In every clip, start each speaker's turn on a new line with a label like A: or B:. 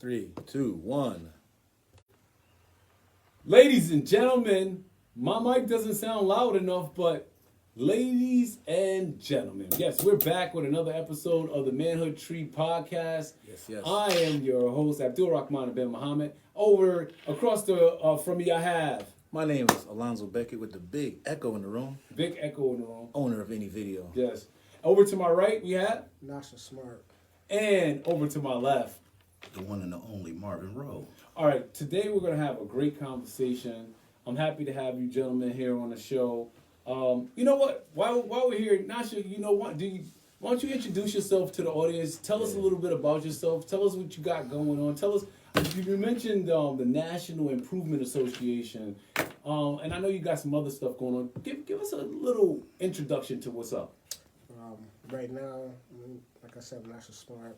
A: 3, 2, 1.
B: Ladies and gentlemen, my mic doesn't sound loud enough, but ladies and gentlemen, yes, we're back with another episode of the Manhood Tree Podcast.
A: Yes.
B: I am your host, Abdul-Rahmaan I. Over across from me, I have
A: My name is Alonzo Beckett with the big echo in the room.
B: Big Echo in the room.
A: Owner of any video.
B: Yes. Over to my right, we have
C: Nosha Smart.
B: And over to my left.
A: The one and the only Marvin Rowe.
B: All right, today we're going to have a great conversation. I'm happy to have you gentlemen here on the show. You know what? While we're here, Nosha, you know what? Why don't you introduce yourself to the audience? Tell us a little bit about yourself. Tell us what you got going on. Tell us, you mentioned the National Improvement Association, and I know you got some other stuff going on. Give us a little introduction to what's up.
C: Right now, like I said, Nosha Smart.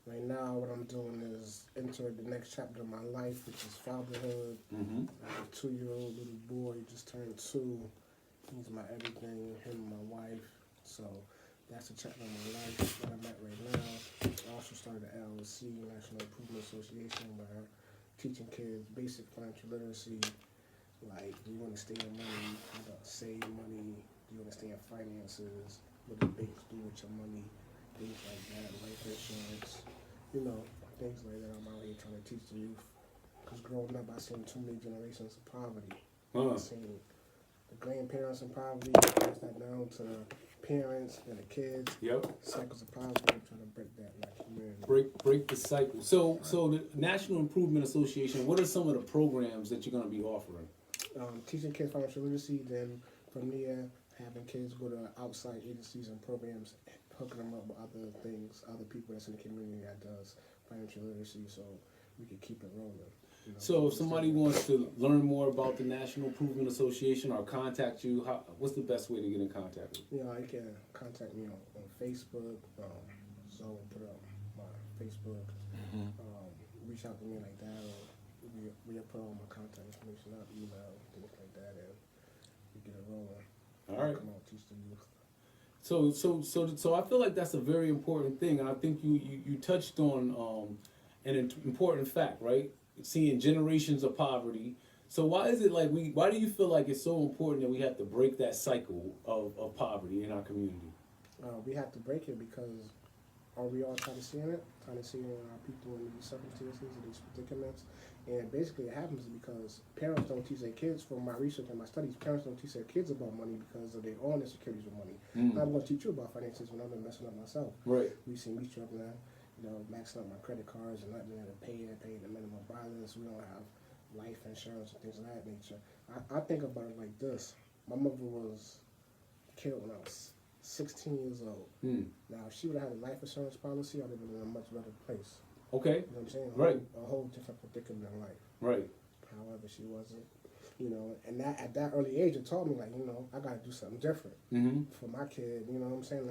C: Right now, what I'm doing is entering the next chapter of my life, which is fatherhood.
B: Mm-hmm.
C: I have a 2-year-old little boy, just turned 2. He's my everything, him and my wife. So that's the chapter of my life that I'm at right now. I also started the LLC, National Improvement Association, where I'm teaching kids basic financial literacy. Like, do you understand money, how to save money? Do you understand finances? What do banks do with your money? Things like that, life insurance, things like that. I'm out here trying to teach the youth. Because growing up, I've seen too many generations of poverty. I've seen the grandparents in poverty, pass that down to the parents and the kids.
B: Yep.
C: Cycles of poverty. I'm trying to break that in my community.
B: Break the cycle. So the National Improvement Association, what are some of the programs that you're going to be offering?
C: Teaching kids financial literacy, then from there, having kids go to outside agencies and programs, hooking them up with other things, other people that's in the community that does financial literacy, so we can keep it rolling.
B: So if somebody wants to learn more about the National Improvement Association or contact you, what's the best way to get in contact with you?
C: You can contact me on Facebook, so put up my Facebook, reach out to me like that, or we'll put all my contact information up, email, things like that, and we get it rolling.
B: All right.
C: Come on, teach the youth.
B: So I feel like that's a very important thing, and I think you touched on an important fact, right? Seeing generations of poverty. So why do you feel like it's so important that we have to break that cycle of poverty in our community?
C: We have to break it because are we all trying to see it? Trying to see our people in these circumstances and these predicaments. And basically it happens because parents don't teach their kids, from my research and my studies, parents don't teach their kids about money because of their own insecurities with money. I'm going to teach you about finances when I've been messing up myself.
B: Right.
C: We see me struggling, maxing up my credit cards and not being able to pay the minimum balance. We don't have life insurance and things of that nature. I think about it like this. My mother was killed when I was 16 years old. Now, if she would have had a life insurance policy, I would have been in a much better place.
B: Okay.
C: You know what I'm saying?
B: Right.
C: A whole different predicament in life.
B: Right.
C: However, she wasn't. And that at that early age, it taught me, I got to do something different for my kid, you know what I'm saying?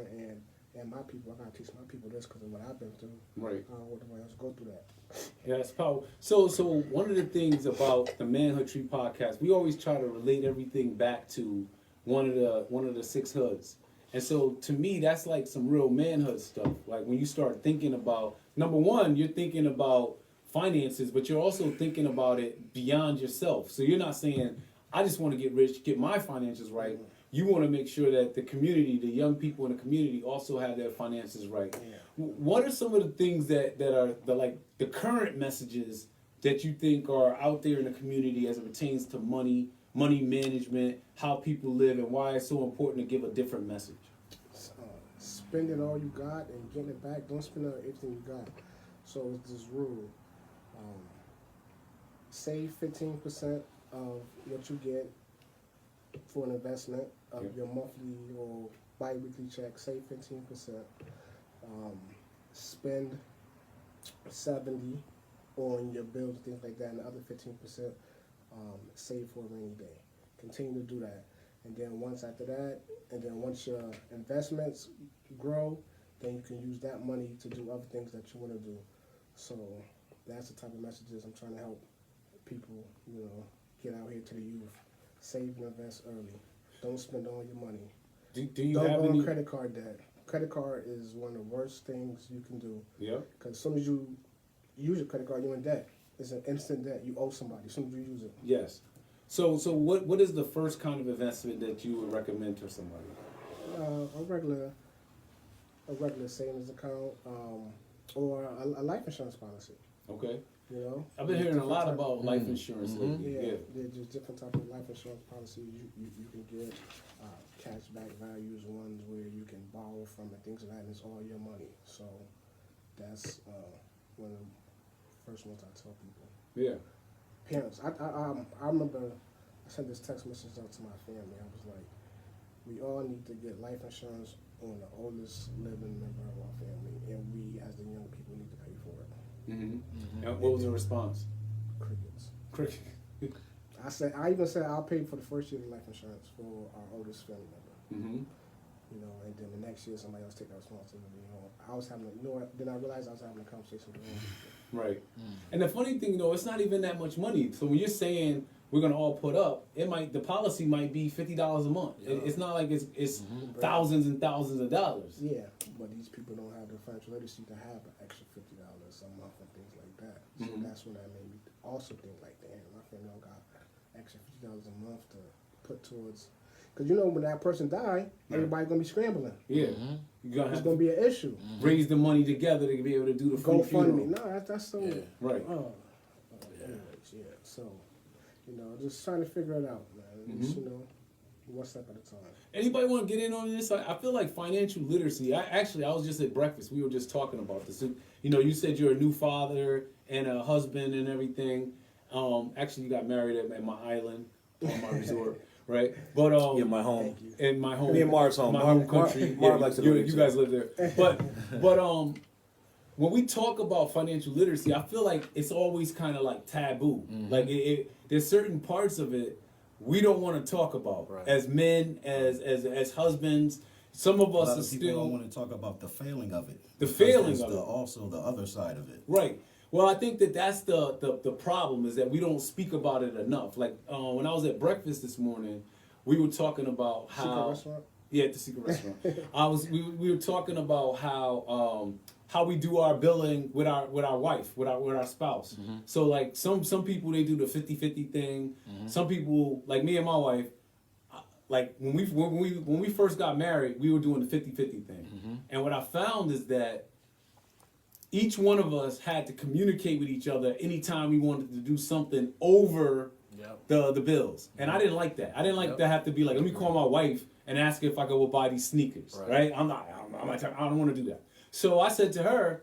C: And my people, I got to teach my people this because of what I've been through.
B: Right.
C: I don't want nobody else to go through that.
B: Yeah, it's powerful. So one of the things about the Manhood Tree Podcast, we always try to relate everything back to one of the 6 hoods. And so to me, that's like some real manhood stuff. Like when you start thinking about, number one, you're thinking about finances, but you're also thinking about it beyond yourself. So you're not saying, I just want to get rich, get my finances right. You want to make sure that the community, the young people in the community also have their finances right.
C: Yeah.
B: What are some of the things that are the current messages that you think are out there in the community as it pertains to money management, how people live, and why it's so important to give a different message?
C: Spending all you got and getting it back. Don't spend everything you got. So it's this rule. Save 15% of what you get for an investment of your monthly or bi-weekly check. Save 15%. Spend 70% on your bills and things like that, and the other 15% save for a rainy day. Continue to do that. And then once your investments grow, then you can use that money to do other things that you want to do. So that's the type of messages I'm trying to help people, get out here to the youth. Save and invest early. Don't spend all your money.
B: Do you
C: Don't
B: have
C: go
B: any
C: on credit card debt. Credit card is one of the worst things you can do.
B: Yeah.
C: Because as soon as you use your credit card, you're in debt. It's an instant debt. You owe somebody as soon as you use it.
B: Yes. So what is the first kind of investment that you would recommend to somebody?
C: A regular savings account, or a life insurance policy.
B: Okay.
C: You know,
B: I've been hearing a lot about life insurance lately.
C: yeah,
B: Yeah.
C: there's just different type of life insurance policies you can get. Cashback values, ones where you can borrow from and things like that, and it's all your money. So that's one of the first ones I tell people.
B: Yeah.
C: Parents, I remember I sent this text message out to my family. I was like, we all need to get life insurance on the oldest living member of our family, and we as the young people need to pay for it.
B: And what was the response?
C: Crickets.
B: Cricket.
C: I even said I'll pay for the first year of life insurance for our oldest family member. You know, and then the next year somebody else take that responsibility. You know, I was having, then I realized I was having a conversation with them.
B: Right. And the funny thing, though, it's not even that much money. So when you're saying we're gonna all put up, the policy might be $50 a month. It's not like it's thousands and thousands of dollars.
C: Yeah, but these people don't have the financial literacy to have an extra $50 a month and things like that. So that's when I made me also think like, damn, my family don't got extra $50 a month to put towards. Because you know when that person die, everybody's gonna be scrambling.
B: Yeah. You're gonna
C: It's
B: have
C: gonna
B: to
C: be an issue.
B: raise the money together to be able to do the free funeral.
C: GoFundMe. No, that's so.
B: Right.
C: Anyways, yeah. So, you know, just trying to figure it out, man. Just, you know, one step at a time.
B: Anybody want to get in on this? I feel like financial literacy. I was just at breakfast. We were just talking about this. You know, you said you're a new father and a husband and everything. Actually, you got married at my island, on my resort, right? But
A: Yeah, my home.
B: in my home,
A: Me and Marv's home.
B: my
A: Marv-
B: home country.
A: Marv likes to go
B: you
A: there,
B: guys
A: too.
B: live there, but when we talk about financial literacy, I feel like it's always kind of like taboo. Like there's certain parts of it we don't want to talk about as men, as husbands. Some of
A: A
B: us
A: lot
B: are
A: of people
B: still
A: don't want to talk about the failing of it.
B: The
A: because
B: failing
A: there's
B: of it.
A: Also, the other side of it.
B: right. Well, I think that's the problem is that we don't speak about it enough. Like when I was at breakfast this morning, we were talking about
C: Secret
B: how
C: restaurant?
B: yeah, at the secret restaurant. We were talking about how we do our billing with our wife, with our spouse. So like some people they do the 50-50 thing. Some people like me and my wife, like when we first got married, we were doing the 50-50 thing. And what I found is that each one of us had to communicate with each other anytime we wanted to do something over the bills. And I didn't like that. I didn't like to have to be like, let me call my wife and ask her if I could go buy these sneakers, right? I don't want to do that. So I said to her,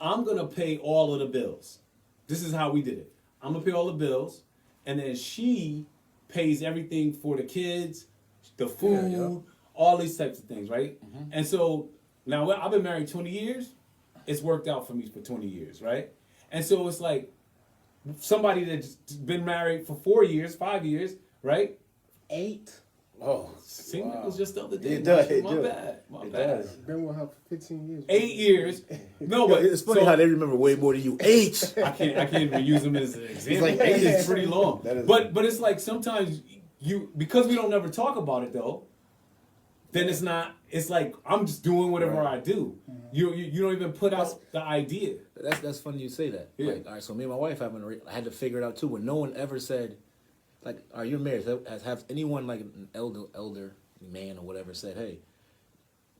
B: I'm going to pay all of the bills. This is how we did it. I'm going to pay all the bills, and then she pays everything for the kids, the food, all these types of things, right? And so now I've been married 20 years. It's worked out for me for 20 years, right? And so it's like somebody that's been married for 4 years, 5 years, right?
C: 8.
A: Oh,
B: Seemed like it was just the other day.
A: It does.
B: My bad. My bad.
A: does.
C: Been with her for 15 years.
B: 8 years. No, but
A: It's funny how they remember way more than you. 8.
B: I can't even use them as an example.
A: like
B: 8
A: 8
B: is
A: is-
B: pretty long.
A: that is-
B: But it's like sometimes because we don't never talk about it though, then it's like I'm just doing whatever I do. You don't even put out the idea.
D: That's funny you say that.
B: Yeah.
D: Like, all right, so me and my wife I had to figure it out too. When no one ever said, like, are you married? Have anyone like an elder man or whatever said, hey,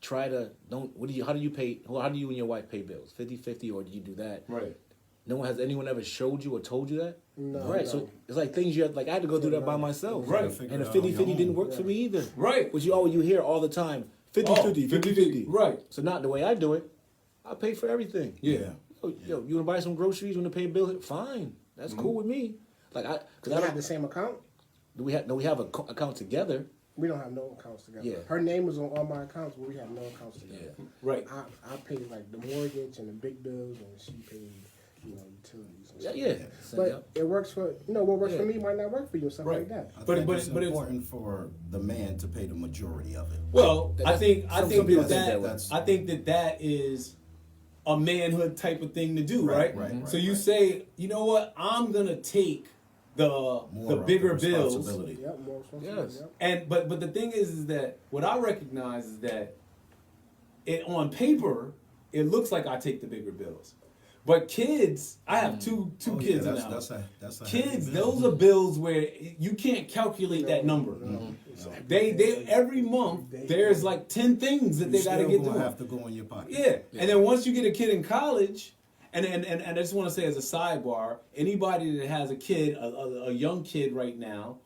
D: try to how do you and your wife pay bills? 50-50 or do you do that?
B: Right.
D: Has anyone ever showed you or told you that?
C: No.
D: Right.
C: No.
D: So it's like things you have, like I had to go through that by myself.
B: Right.
D: And the 50-50 didn't work for me either.
B: Right.
D: Which you hear all the time. 50-50, 50-50.
B: Right.
D: So not the way I do it. I pay for everything.
B: Yeah.
D: Yo, you want to buy some groceries? You want to pay a bill? Fine, that's cool with me. Like
C: Do we have the same account?
D: we have an account together.
C: We don't have no accounts together.
D: Yeah.
C: Her name is on all my accounts, but we have no accounts together.
B: Right.
C: I pay like the mortgage and the big bills, and she pays, utilities. And stuff.
D: Yeah.
C: But it works for what works for me might not work for you and stuff like that.
A: I
B: But-
A: think
B: but-
A: it's
B: but it's-
A: important for the man to pay the majority of it.
B: Well, I think
D: some people think
B: that is a manhood type of thing to do, right?
A: Right.
B: So you say, you know what? I'm gonna take the
A: More
B: bigger
A: of the
B: bills.
A: responsibility.
C: Yep, more responsibility.
D: Yes.
C: Yep.
B: And but the thing is that what I recognize is that it on paper it looks like I take the bigger bills, But kids, I have two
A: Oh,
B: kids
A: yeah,
B: now.
A: that's a
B: Kids,
A: heavy bill.
B: those are bills where you can't calculate that number. They every month there's like 10 things that
A: You
B: they got to
A: still
B: get
A: gonna
B: through.
A: have to go in your pocket.
B: Yeah. And then once you get a kid in college, and I just want to say as a sidebar, anybody that has a kid, a young kid right now,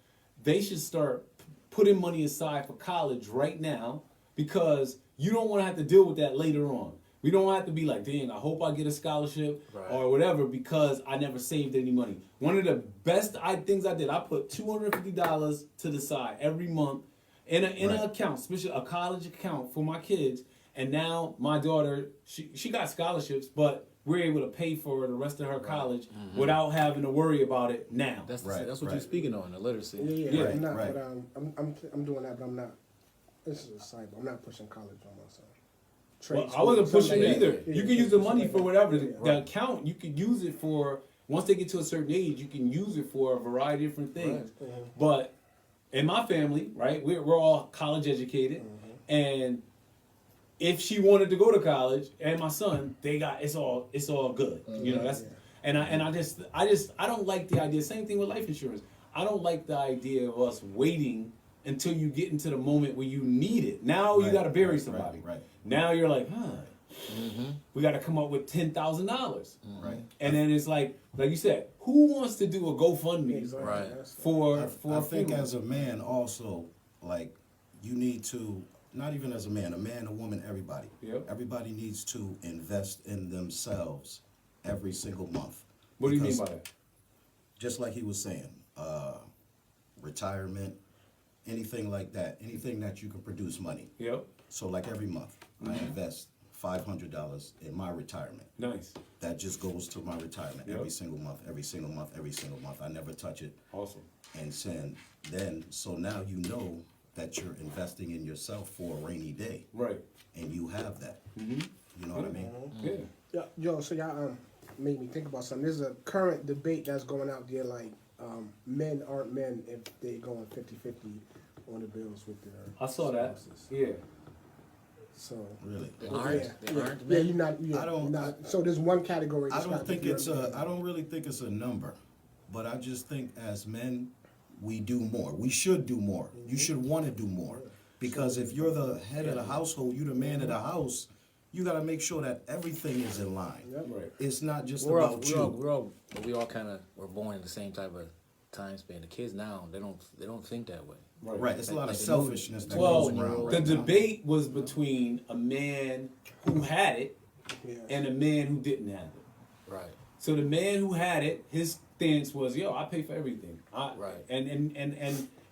B: they should start putting money aside for college right now, because you don't want to have to deal with that later on. We don't have to be like, dang, I hope I get a scholarship or whatever because I never saved any money. One of the best things I did, I put $250 to the side every month in an account, especially a college account for my kids. And now my daughter, she got scholarships, but we're able to pay for the rest of her college without having to worry about it now.
D: That's what you're speaking on, the literacy.
C: Yeah.
A: Right,
C: I'm not,
A: right.
C: but I'm doing that, but I'm not. This is a side. I'm not pushing college on myself.
B: Well, I wasn't pushing it either.
C: Yeah,
B: You can use the money
C: like
B: for
C: that.
B: whatever.
C: Yeah.
B: The account, you can use it for, once they get to a certain age, you can use it for a variety of different things. But in my family, right, we're all college educated. And if she wanted to go to college, and my son, it's all good. You know, that's and I don't like the idea. Same thing with life insurance. I don't like the idea of us waiting until you get into the moment where you need it. Now you got to bury somebody.
A: Right.
B: Now you're like, we got to come up with $10,000.
A: Right.
B: And then it's like you said, who wants to do a GoFundMe
D: Right.
B: for
A: I
B: a
A: think
B: funeral?
A: as a man also, like, you need to, not even as a man, a woman, everybody.
B: Yep.
A: Everybody needs to invest in themselves every single month.
B: What do you mean
A: Because
B: by that?
A: just like he was saying, retirement, anything like that, anything that you can produce money.
B: Yep.
A: So like every month, I invest $500 in my retirement.
B: Nice.
A: That just goes to my retirement
B: Yep.
A: every single month, every single month, every single month. I never touch it.
B: Awesome.
A: And so now you know that you're investing in yourself for a rainy day,
B: Right.
A: and you have that. You know what I mean?
B: Yeah.
C: Yo, so y'all made me think about something. There's a current debate that's going out there, like men aren't men if they're going 50-50 on the bills with their
B: I saw that.
C: spouses.
B: Yeah.
C: So
A: Really.
D: They aren't. They aren't.
C: yeah, you're not. You're
A: I don't-
C: Not, so there's one category.
A: I
C: that's
A: don't
C: not
A: think
C: if
A: it's
C: you're
A: a. I don't really think it's a number, but I just think as men, we do more. We should do more. You should want to do more, because if you're the head of the household, you're the man of the house. You got to make sure that everything is in line.
C: Yep.
B: Right.
A: It's not just
D: We
A: about you.
D: all kind of were born in the same type of time span. The kids now, they don't think that way.
A: Right. It's a lot of
D: Like the
A: selfishness that
B: Well,
A: goes around
B: the
A: right now.
B: debate was between a man who had it
C: Yeah.
B: and a man who didn't have it.
D: Right.
B: So the man who had it, his stance was, "Yo, I pay for everything."
D: Right.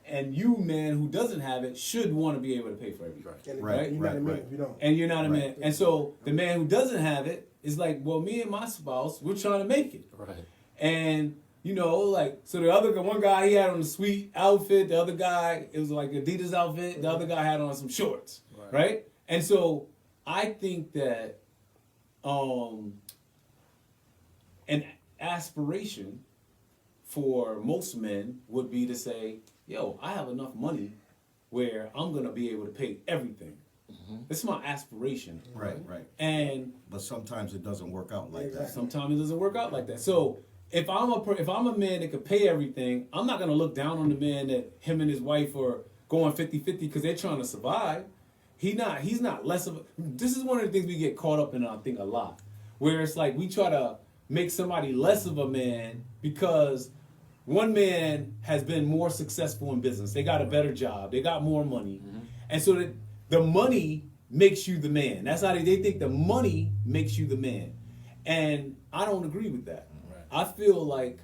B: And you, man, who doesn't have it, should want to be able to pay for everything.
D: Right.
C: And
A: Right,
C: you're not a man
A: right.
C: if you don't.
B: And you're not a
A: Right.
B: man. And so the man who doesn't have it is like, "Well, me and my spouse, we're trying to make it."
D: Right.
B: And like, so the other guy, one guy, he had on a sweet outfit. The other guy, it was like Adidas outfit. The other guy had on some shorts, right? And so I think that an aspiration for most men would be to say, "Yo, I have enough money where I'm gonna be able to pay everything." This is my aspiration.
A: Right.
B: And
A: But sometimes it doesn't work out like that.
B: sometimes it doesn't work out like that. So if I'm a man that could pay everything, I'm not gonna look down on the man that him and his wife are going 50-50 because they're trying to survive. He's not less of a. This is one of the things we get caught up in, I think, a lot, where it's like we try to make somebody less of a man because one man has been more successful in business. They got a better job. They got more money, and so that the money makes you the man. That's how they think the money makes you the man, and I don't agree with that. I feel like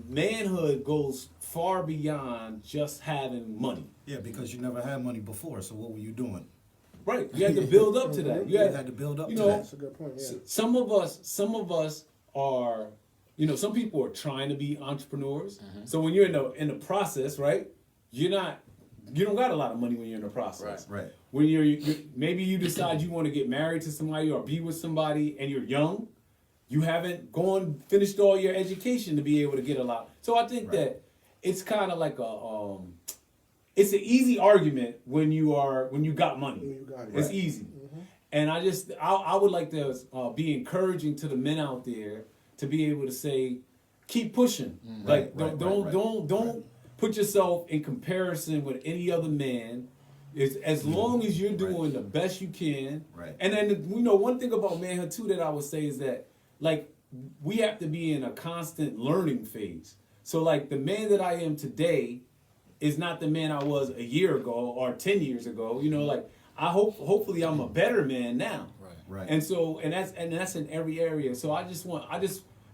B: manhood goes far beyond just having money.
A: Yeah, because you never had money before, so what were you doing?
B: Right. You had to build up to that.
A: You had to build up
B: you
A: to
B: know,
A: that.
C: That's a good point. Yeah.
B: Some of us are, some people are trying to be entrepreneurs. So when you're in the process, right? You don't got a lot of money when you're in the process.
A: Right.
B: When maybe you decide you want to get married to somebody or be with somebody and you're young, you haven't finished all your education to be able to get a lot. So I think that it's kind of like it's an easy argument when you got money.
C: When you got it.
B: It's
C: Right.
B: easy. And I would like to be encouraging to the men out there to be able to say, keep pushing. Like don't put yourself in comparison with any other man. It's as long as you're doing the best you can.
A: Right.
B: And then one thing about manhood too that I would say is that like we have to be in a constant learning phase. So like the man that I am today is not the man I was a year ago or 10 years ago. Like hopefully I'm a better man now.
A: Right.
B: And so and that's in every area. So I just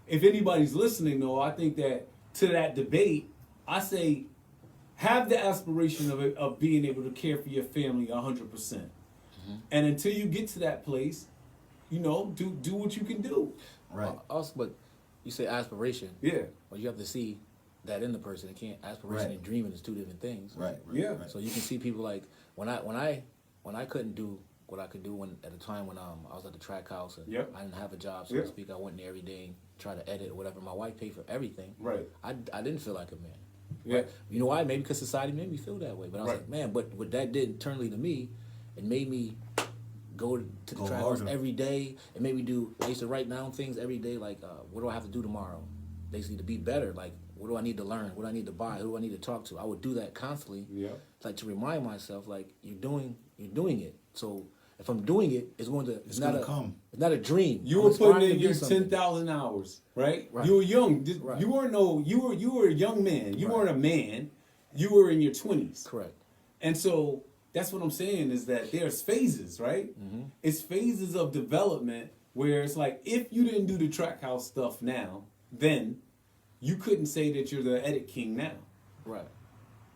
B: if anybody's listening though, I think that to that debate, I say have the aspiration of being able to care for your family 100%. And until you get to that place, do what you can do.
A: Right.
D: Also, but you say aspiration.
B: Yeah.
D: Well, you have to see that in the person. It can't aspiration and dreaming is two different things.
A: Right.
B: Yeah.
D: So you can see people like when I couldn't do what I could do at a time when I was at the track house and I didn't have a job, so to speak. I went in there every day and tried to edit or whatever. My wife paid for everything.
B: Right.
D: I didn't feel like a man.
B: Yeah.
D: Right? You know why? Maybe because society made me feel that way. But I was like, man, but what that did internally to me, it made me go to the track house every day. It made me I used to write down things every day, like, what do I have to do tomorrow? Basically, to be better. Like, what do I need to learn? What do I need to buy? Who do I need to talk to? I would do that constantly.
B: Yeah.
D: Like, to remind myself, like, you're doing it. So if I'm doing it, it's not
A: gonna come.
D: It's not a dream.
B: You were putting in your 10,000 hours, right? You were young.
D: Right.
B: You weren't you were a young man. You weren't a man. You were in your 20s.
D: Correct.
B: And so that's what I'm saying is that there's phases, right? Mm-hmm. It's phases of development where it's like if you didn't do the track house stuff now, then you couldn't say that you're the edit king now.
D: Right.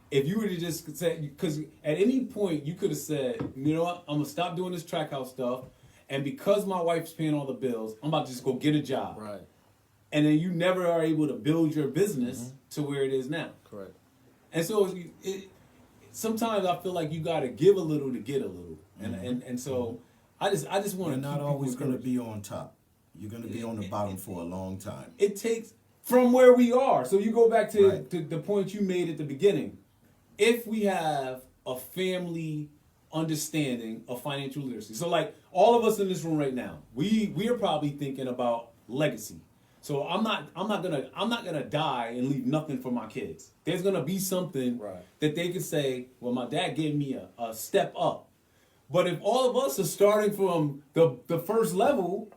B: If you were to just say, because at any point you could have said, you know what, I'm gonna stop doing this track house stuff, and because my wife's paying all the bills, I'm about to just go get a job.
D: Right.
B: And then you never are able to build your business to where it is now.
D: Correct.
B: And so sometimes I feel like you got to give a little to get a little, and so I just want
A: You're
B: to.
A: not always going to be on top. You're going to be on the bottom for a long time.
B: It takes from where we are. So you go back to the point you made at the beginning. If we have a family understanding of financial literacy, so like all of us in this room right now, we are probably thinking about legacy. So I'm not gonna die and leave nothing for my kids. There's gonna be something that they can say, well, my dad gave me a step up. But if all of us are starting from the first level,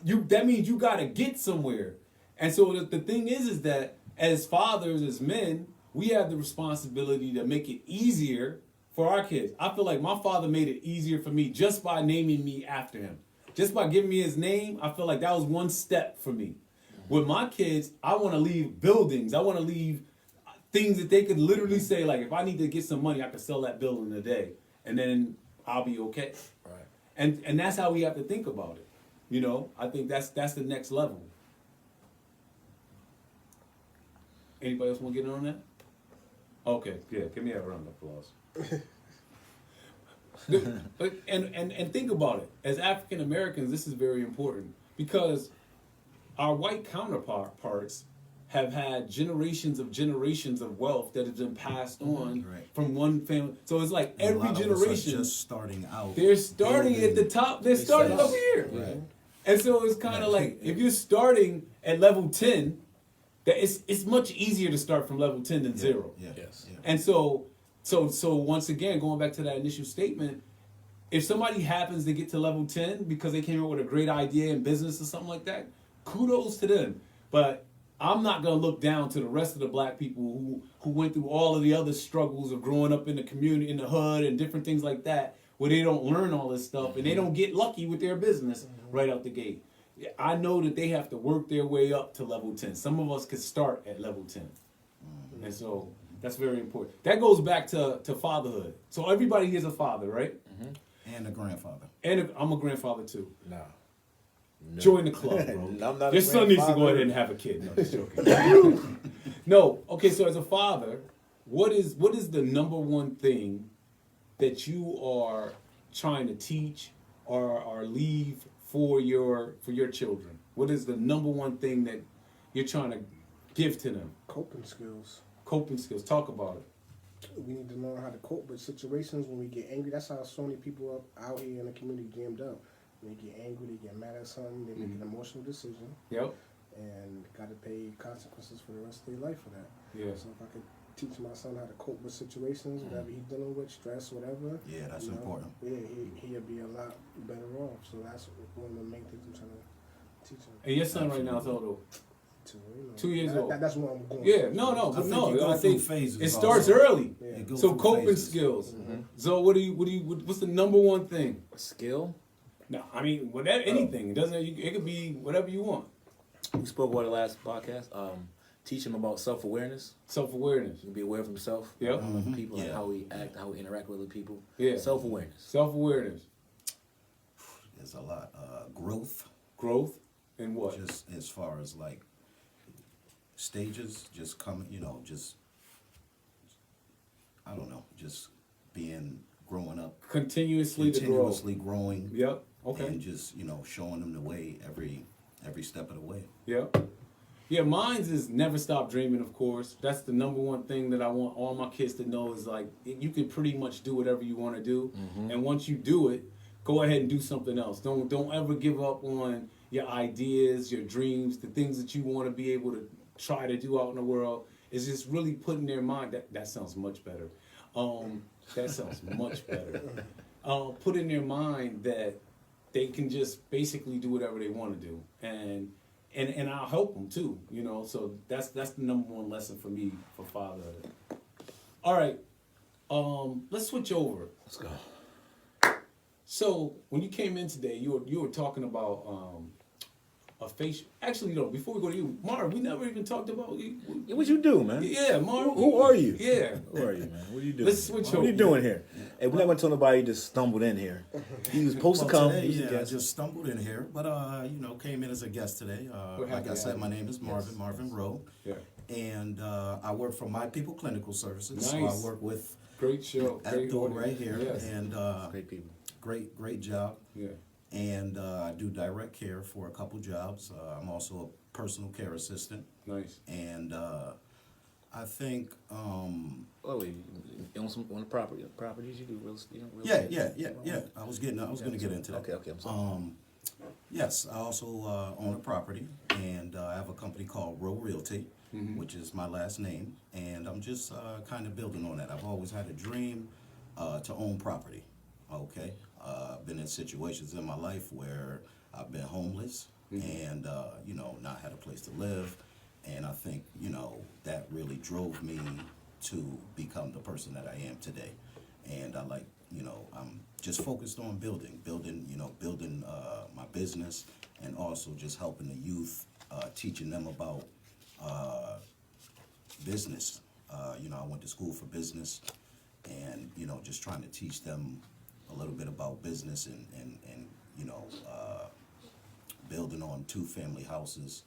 B: that means you gotta get somewhere. And so the thing is that as fathers, as men, we have the responsibility to make it easier for our kids. I feel like my father made it easier for me just by naming me after him. Just by giving me his name, I feel like that was one step for me. With my kids, I want to leave buildings. I want to leave things that they could literally say, like, if I need to get some money, I could sell that building today, and then I'll be okay.
D: Right.
B: And that's how we have to think about it. I think that's the next level. Anybody else want to get in on that? Okay, yeah, give me a round of applause. And think about it. As African Americans, this is very important because our white counterparts have had generations of wealth that has been passed on from one family. So it's like every generation
A: just starting out.
B: They're starting at the top. They're starting up here.
A: Right.
B: And so it's kind of like if you're starting at level 10, that it's much easier to start from level 10 than 0.
A: Yeah.
D: Yes.
A: Yeah.
B: And so once again, going back to that initial statement, if somebody happens to get to level 10 because they came up with a great idea in business or something like that, kudos to them. But I'm not going to look down to the rest of the black people who went through all of the other struggles of growing up in the community, in the hood, and different things like that, where they don't learn all this stuff and they don't get lucky with their business right out the gate. I know that they have to work their way up to level 10. Some of us could start at level 10. And so that's very important. That goes back to fatherhood. So everybody here's a father, right?
A: And a grandfather.
B: And I'm a grandfather too.
D: No.
B: Join the club, bro.
D: I'm not
B: Your
D: a
B: son needs to go ahead
D: grandfather.
B: and have a kid. No, just joking. No, okay. So as a father, what is the number one thing that you are trying to teach or leave for your children? What is the number one thing that you're trying to give to them?
C: Coping skills.
B: Coping skills. Talk about it.
C: we need to learn how to cope with situations when we get angry. That's how so many people out here in the community jammed up. When they get angry, they get mad at something, they make an emotional decision.
B: Yep.
C: And got to pay consequences for the rest of their life for that.
B: Yeah.
C: So if I could teach my son how to cope with situations, whatever he's dealing with, stress, whatever.
A: Yeah, that's important.
C: Yeah, he'll be a lot better off. So that's one of the main things I'm trying to teach him.
B: And your son right now is how old? 2 years old.
C: That's what I'm going.
B: Yeah, no,
A: I think you
B: no.
A: go
B: I
A: through
B: think
A: phases
B: it starts
A: also.
B: early.
C: Yeah.
A: You go
B: So
A: through
B: coping
A: phases.
B: skills. So what's the number one thing?
D: Skill.
B: No, I mean whatever, anything. It doesn't. It could be whatever you want.
D: We spoke about the last podcast. Teach him about self-awareness.
B: Self-awareness.
D: Be aware of himself.
B: Yep.
D: People and
A: Yeah.
D: how he act, how he interact with other people.
B: Yeah.
D: Self-awareness.
B: Self-awareness.
A: There's a lot. Growth,
B: Growth. And what?
A: just as far as like stages, just coming, just, I don't know, just growing up,
B: Continuously to grow.
A: continuously growing.
B: Yep. Okay.
A: And just, showing them the way every step of the way.
B: Yep. Yeah, mine's is never stop dreaming, of course. That's the number one thing that I want all my kids to know is like, you can pretty much do whatever you want to do. And once you do it, go ahead and do something else. Don't ever give up on your ideas, your dreams, the things that you want to be able to try to do out in the world. It's just really putting their mind, that sounds much better. That sounds much better. Put in their mind that they can just basically do whatever they want to do. And I'll help them too, So that's the number one lesson for me for fatherhood. All right, let's switch over.
D: Let's go.
B: So when you came in today, you were talking about a facial. Actually, no. Before we go to you, Marv, we never even talked about.
D: Yeah, what you do, man?
B: Yeah, Marv.
D: Who are you?
B: Yeah.
D: Who are you, man? What are you doing?
B: Let's switch
D: What are you
B: over.
D: doing here? Hey, we're not going to tell nobody you just stumbled in here. He was supposed to come.
A: Today,
D: He was a
A: yeah, I
D: guest.
A: just stumbled in here, but came in as a guest today.
B: We're happy
A: Like I
B: to
A: said,
B: have
A: my
B: you.
A: name is Marvin, Marvin Rowe,
B: Yeah.
A: and I work for My People Clinical Services. So
B: Nice.
A: I work with
B: Great show. Great
A: Abdul
B: audience.
A: right here,
B: Yes.
A: and
D: Great people.
A: great job.
B: Yeah.
A: And I do direct care for a couple jobs. I'm also a personal care assistant,
B: Nice.
A: and I think.
D: Oh, wait, you own some on the properties you do real estate? Real
A: Yeah,
D: estate?
A: yeah. I was going to get into that.
D: Okay, I'm sorry.
A: Yes, I also own a property, and I have a company called Rowe Realty, which is my last name, and I'm just kind of building on that. I've always had a dream to own property. Okay, I've been in situations in my life where I've been homeless and not had a place to live, and I think that really drove me to become the person that I am today. And I like, I'm just focused on building my business, and also just helping the youth, teaching them about business. I went to school for business, and just trying to teach them a little bit about business and building on 2-family houses,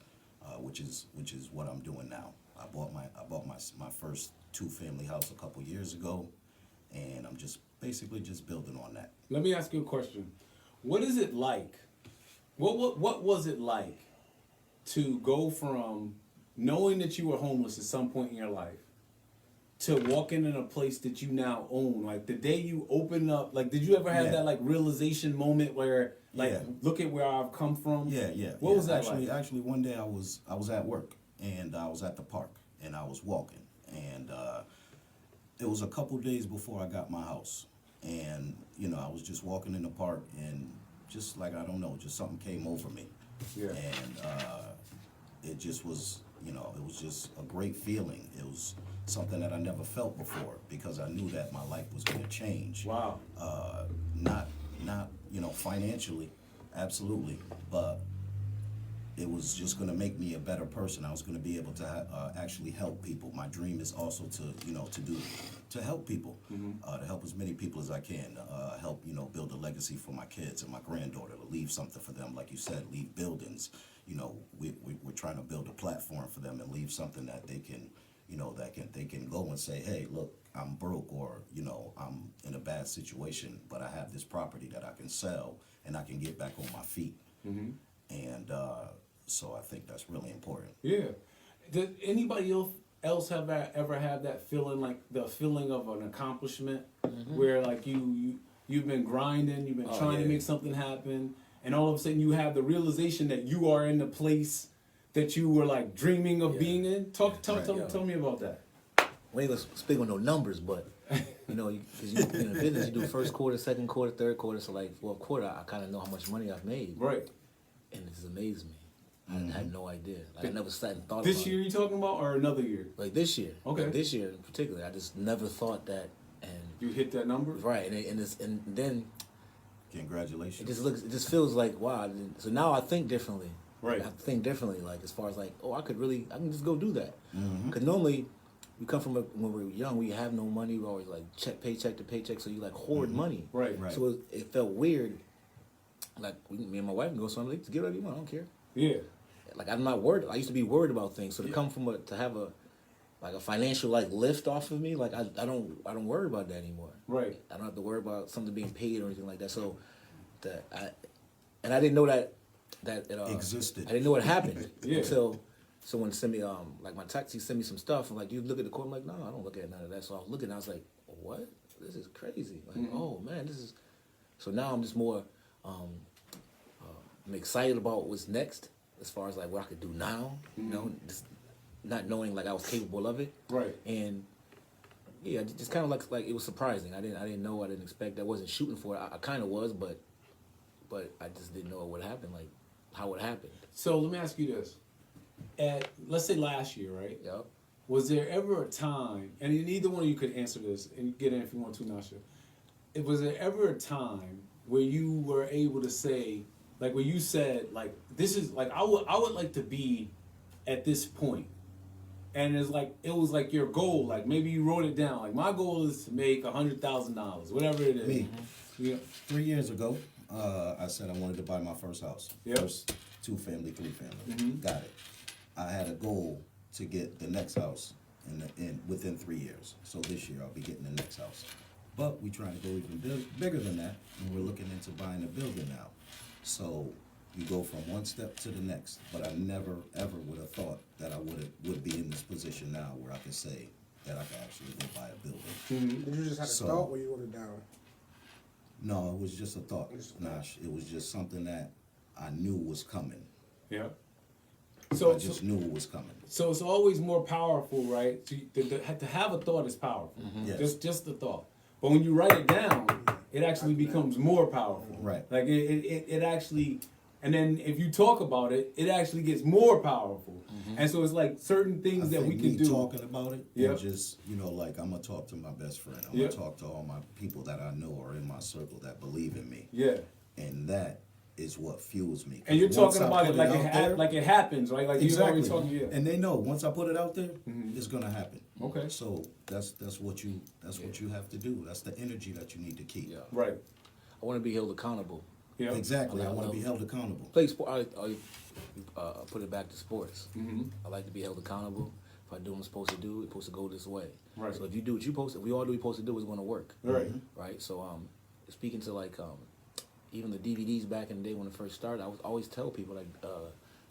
A: which is what I'm doing now. I bought my first 2-family house a couple years ago, and I'm just basically just building on that.
B: Let me ask you a question. What is it like? What was it like to go from knowing that you were homeless at some point in your life to walking in a place that you now own? Like the day you open up, like did you ever have
A: Yeah.
B: that like realization moment where like
A: Yeah.
B: look at where I've come from?
A: Yeah.
B: What was that
A: actually,
B: like?
A: Actually, one day I was at work, and I was at the park, and I was walking, and it was a couple days before I got my house, and I was just walking in the park, and just like I don't know, just something came over me,
B: Yeah.
A: and it just was, it was just a great feeling. It was something that I never felt before, because I knew that my life was going to change.
B: Wow.
A: Not financially, absolutely, but it was just going to make me a better person. I was going to be able to actually help people. My dream is also to help people, to help as many people as I can, help build a legacy for my kids and my granddaughter, to leave something for them, like you said, leave buildings. We're trying to build a platform for them and leave something that they can, they can go and say, hey, look, I'm broke, or I'm in a bad situation, but I have this property that I can sell and I can get back on my feet. And so I think that's really important.
B: Yeah. Does anybody else else have ever had that feeling, like the feeling of an accomplishment, where like you've been grinding, you've been trying to make something happen, and all of a sudden you have the realization that you are in the place that you were like dreaming of being in? Tell me about that.
D: We ain't gonna speak on no numbers, but you know, because you in the business, you do first quarter, second quarter, third quarter. So like fourth quarter, I kind of know how much money I've made.
B: Right.
D: And it just amazed me. I had no idea. Like, I never sat and thought
B: This
D: about
B: year
D: it.
B: you talking about, or another year?
D: Like this year.
B: Okay.
D: Like this year in particular, I just never thought that. And
B: You hit that number?
D: right, and then
A: Congratulations.
D: it just feels like wow. So now I think differently.
B: Right.
D: I think differently. Like as far as like, I can just go do that. Because normally, we come from when we were young, we have no money. We always like paycheck to paycheck, so you like hoard money.
B: Right.
D: So it felt weird. Like me and my wife can go somewhere, like, get whatever you want. I don't care.
B: Yeah.
D: Like I'm not worried. I used to be worried about things. So to come from to have a financial like lift off of me, like I don't worry about that anymore.
B: Right.
D: I don't have to worry about something being paid or anything like that. So I didn't know that it
A: Existed.
D: I didn't know it happened
B: Yeah.
D: until someone sent me like my taxi sent me some stuff and like, you look at the quote. I'm like, no, I don't look at none of that. So I was looking, I was like, what? This is crazy. Like, oh man, this is. So now I'm just more I'm excited about what's next as far as like what I could do now. You know, just not knowing like I was capable of it.
B: Right.
D: And yeah, just kind of like it was surprising. I didn't know. I didn't expect. I wasn't shooting for it. I kind of was, but I just didn't know it would happen. Like how it happened.
B: So let me ask you this: let's say last year, right?
D: Yep.
B: Was there ever a time, and either one of you could answer this and get in if you want to, Nosha? Was there ever a time where you were able to say, like, where you said, like, this is like I would like to be at this point, and it was like your goal, like maybe you wrote it down, like my goal is to make $100,000, whatever it is.
A: Me.
B: Yeah.
A: 3 years ago, I said I wanted to buy my first house.
B: Yep.
A: First 2-family, 3-family. Got it. I had a goal to get the next house in within 3 years. So this year I'll be getting the next house. But we trying to go even bigger than that, and we're looking into buying a building now. So you go from one step to the next. But I never ever would have thought that I would be in this position now where I could say that I could actually go buy a building.
C: Did you just have a
A: So-
C: thought or you wrote it down?
A: No, it was just a thought, Nash. It was just something that I knew was coming.
B: Yeah.
A: I
B: So
A: just knew it was coming.
B: So it's always more powerful, right? To have a thought is powerful.
A: Yes.
B: Just the thought. But when you write it down, it actually becomes more powerful.
A: Right.
B: Like it actually, and then if you talk about it, it actually gets more powerful. And so it's like certain things
A: I
B: that we
A: think
B: can
A: me
B: do.
A: talking about it,
B: Yep.
A: and just, like I'm gonna talk to my best friend. I'm
B: Yep.
A: gonna talk to all my people that I know are in my circle that believe in me,
B: Yeah.
A: and that is what fuels me.
B: And you're
A: Once
B: talking
A: I
B: about
A: put
B: it like
A: out there-
B: like it happens, right? Like you're always
A: exactly,
B: talking. Yeah.
A: and they know once I put it out there, it's gonna happen.
B: Okay.
A: So that's what you have to do. That's the energy that you need to keep.
D: Yeah.
B: Right.
D: I want to be held accountable.
B: Yeah.
A: Exactly. I
D: Well,
A: want to be held accountable.
D: Play sport. I put it back to sports. I like to be held accountable. If I do what I'm supposed to do, it's supposed to go this way.
B: Right.
D: So if you do what you supposed to, if we all do what we're supposed to do, it's going to work.
B: Right.
D: Right. So speaking to like even the DVDs back in the day when it first started, I would always tell people like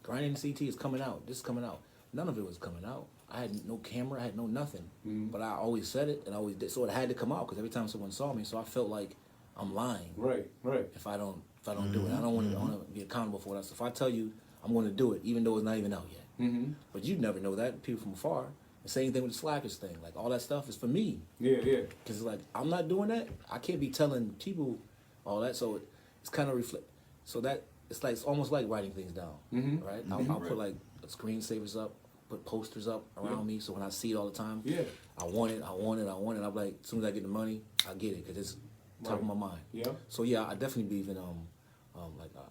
D: grinding CT is coming out. This is coming out. None of it was coming out. I had no camera. I had no nothing. But I always said it and I always did. So it had to come out because every time someone saw me, so I felt like I'm lying
B: Right. Right.
D: if I don't do it. I don't want to be accountable for that. So if I tell you I'm going to do it, even though it's not even out yet. But you never know that, people from afar. The same thing with the Slackers thing. Like all that stuff is for me.
B: Yeah. Yeah.
D: Because it's like I'm not doing that. I can't be telling people all that. So it's kind of reflect. So that it's almost like writing things down, right? I'll put like screensavers up, put posters up around me. So when I see it all the time,
B: Yeah.
D: I want it. I'm like, as soon as I get the money, I get it because it's top of my mind.
B: Yeah.
D: So yeah, I definitely believe in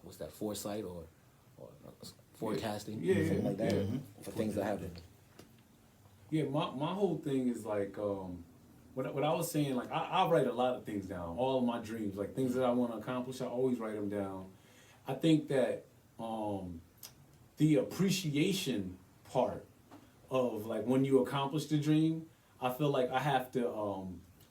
D: what's that, foresight or forecasting,
B: Yeah,
D: something
B: yeah,
D: like that,
B: yeah.
D: for things that happen.
B: Yeah, my whole thing is like what I was saying, like I write a lot of things down, all of my dreams, like things that I want to accomplish, I always write them down. I think that the appreciation part of like when you accomplish the dream, I feel like I have to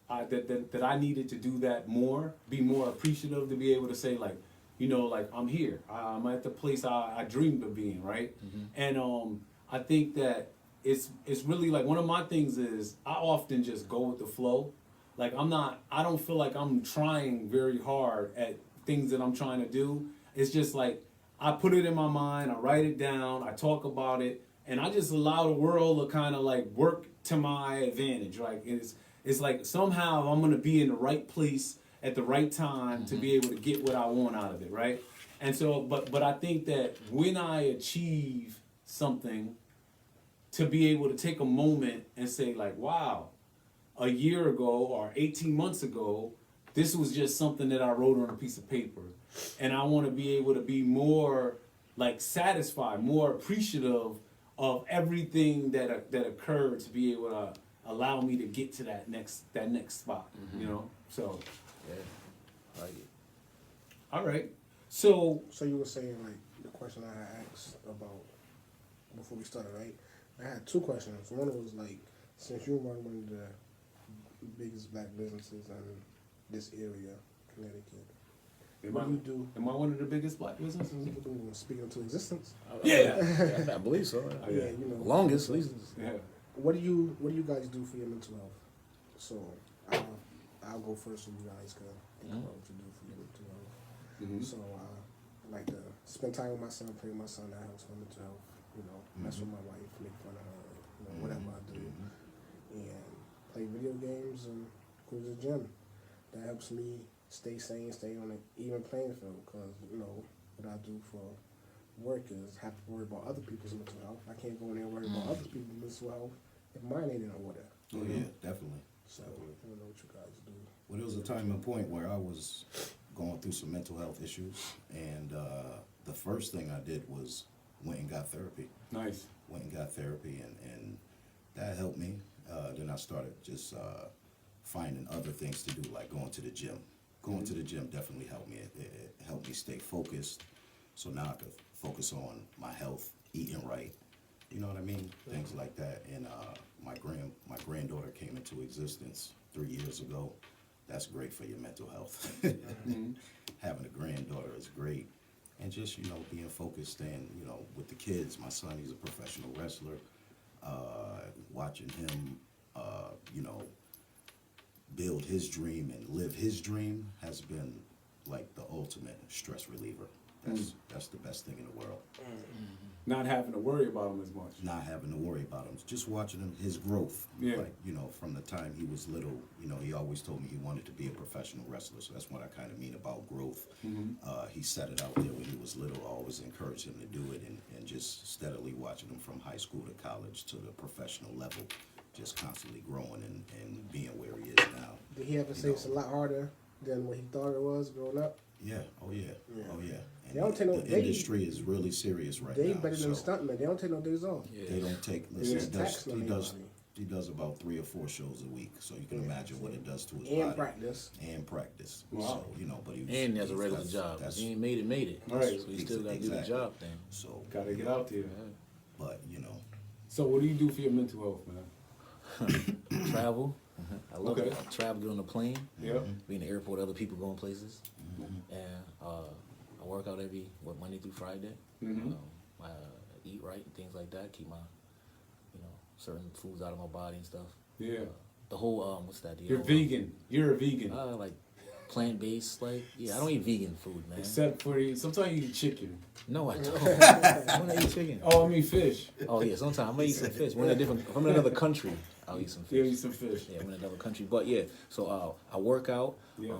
B: that I needed to do that more, be more appreciative to be able to say like, like I'm here, I'm at the place I dreamed of being, right? And I think that it's really like one of my things is I often just go with the flow. Like I don't feel like I'm trying very hard at things that I'm trying to do. It's just like I put it in my mind, I write it down, I talk about it, and I just allow the world to kind of like work to my advantage. Like it's like somehow I'm gonna be in the right place at the right time to be able to get what I want out of it, right? And so, but I think that when I achieve something, to be able to take a moment and say like, wow, a year ago or 18 months ago, this was just something that I wrote on a piece of paper. And I want to be able to be more like satisfied, more appreciative of everything that occurred to be able to allow me to get to that next spot, you know? So,
D: Yeah. I like it.
B: all right. So
C: you were saying like the question I had asked about before we started, right? I had two questions. One was like, since you run one of the biggest black businesses in this area, Connecticut, what do you do?
B: Am I one of the biggest black businesses?
C: Speaking into existence.
B: Yeah.
D: I believe so.
B: Oh,
C: Yeah, you know.
D: Longest, at least.
B: Yeah.
C: What do you guys do for your mental health? So I'll go first, so you guys can think about what you do for your mental health.
B: Mm-hmm.
C: So I like to spend time with my son, play with my son. That helps my mental health. You know, mess with my wife, make fun of her. You know, whatever I do, and play video games and go to the gym. That helps me stay sane, stay on an even playing field. Because you know what I do for work is have to worry about other people's mental health. I can't go in there and worry about other people's mental health if mine ain't in order.
A: Oh yeah, definitely.
C: So I don't know what you guys do.
A: Well, there was a time and point where I was going through some mental health issues, and the first thing I did was went and got therapy.
B: Nice.
A: Went and got therapy, and that helped me. Then I started just finding other things to do, like going to the gym. Going to the gym definitely helped me. It helped me stay focused, so now I could focus on my health, eating right. You know what I mean? Things like that. And my granddaughter came into existence 3 years ago. That's great for your mental health. Having a granddaughter is great. And just, you know, being focused and, you know, with the kids. My son, he's a professional wrestler. Watching him, you know, build his dream and live his dream has been like the ultimate stress reliever. That's the best thing in the world.
B: Not having to worry about him as much.
A: Not having to worry about him, just watching him, his growth.
B: Yeah.
A: Like, you know, from the time he was little, you know, he always told me he wanted to be a professional wrestler. So that's what I kind of mean about growth. He set it out there when he was little. I always encouraged him to do it, and just steadily watching him from high school to college to the professional level, just constantly growing and being where he is now.
C: Did he ever say it's a lot harder than what he thought it was growing up?
A: Yeah, oh yeah, oh yeah. And
C: They don't take no-
A: the
C: they-
A: industry is really serious right
C: They
A: now.
C: better than
A: so
C: stuntmen. They don't take no days off.
A: They don't take.
C: Yeah.
A: Listen,
C: It's taxing on anybody.
A: he does about 3 or 4 shows a week, so you can imagine what it does to his
C: And
A: body.
C: practice.
A: And practice.
B: Wow.
A: So you know, but he
D: And he has a regular
A: that's-
D: job.
A: That's,
D: He ain't made it.
B: Right.
D: So he still got to do the
A: Exactly.
D: job thing.
A: so,
B: Gotta get out there.
A: but you know,
B: So what do you do for your mental health, man?
D: Travel. I love
B: Okay.
D: it. I travel, get on a plane,
B: Yeah.
D: be in the airport, other people going places. And I work out Monday through Friday. I eat right and things like that. Keep my, you know, certain foods out of my body and stuff.
B: Yeah.
D: The whole what's that?
B: You're vegan. You're a vegan.
D: Like plant based. Like I don't eat vegan food, man.
B: Except for sometimes you eat chicken.
D: No, I don't. When I eat chicken.
B: Oh, I mean fish.
D: Oh yeah, sometimes I'm gonna eat some fish. If I'm in another country, I'll eat some
B: You
D: fish.
B: eat some fish.
D: Yeah, I'm in another country. But yeah, so I work out.
B: Yeah.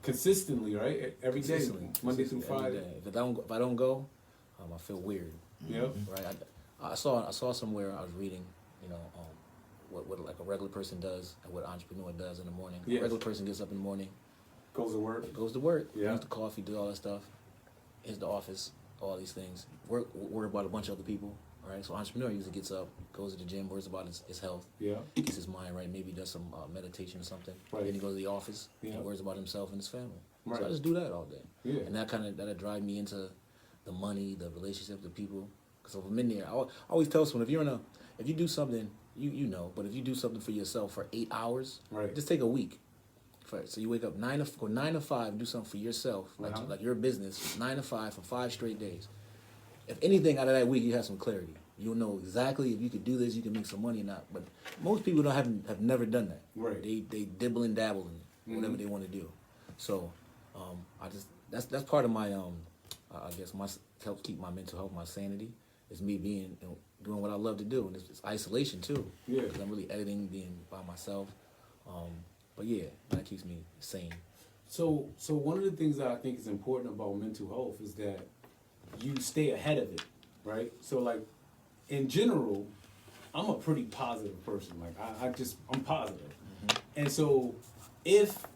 B: Consistently, right? Every day,
D: Consistently.
B: Monday through
D: Every
B: Friday.
D: day. If I don't go, I feel weird.
B: Yep.
D: Right. I saw somewhere I was reading, you know, what like a regular person does and what an entrepreneur does in the morning.
B: Yes.
D: A regular person gets up in the morning,
B: Goes to work.
D: goes to work,
B: Yeah.
D: drinks the coffee, do all that stuff, is the office, all these things. Worry about a bunch of other people. Right. So entrepreneur usually gets up, goes to the gym, worries about his health,
B: Yeah.
D: gets his mind right, maybe does some meditation or something.
B: Right.
D: Then he goes to the office
B: Yeah.
D: and worries about himself and his family.
B: Right.
D: So I just do that all day.
B: Yeah.
D: And that'll drive me into the money, the relationship, the people. Because if I'm in there, I always tell someone, if you do something, you know, but if you do something for yourself for 8 hours,
B: Right.
D: just take a week. So you wake up 9 to 5, do something for yourself, like your business, 9 to 5 for 5 straight days. If anything out of that week, you have some clarity. You'll know exactly if you could do this, you can make some money or not. But most people have never done that.
B: Right.
D: They dibble and dabble in whatever they want to do. So I just that's part of my I guess my help keep my mental health, my sanity is me being doing what I love to do, and it's isolation too.
B: Yeah.
D: Because I'm really editing, being by myself. But yeah, that keeps me sane.
B: So one of the things that I think is important about mental health is that you stay ahead of it, right? So like, in general, I'm a pretty positive person. Like I'm positive. And so if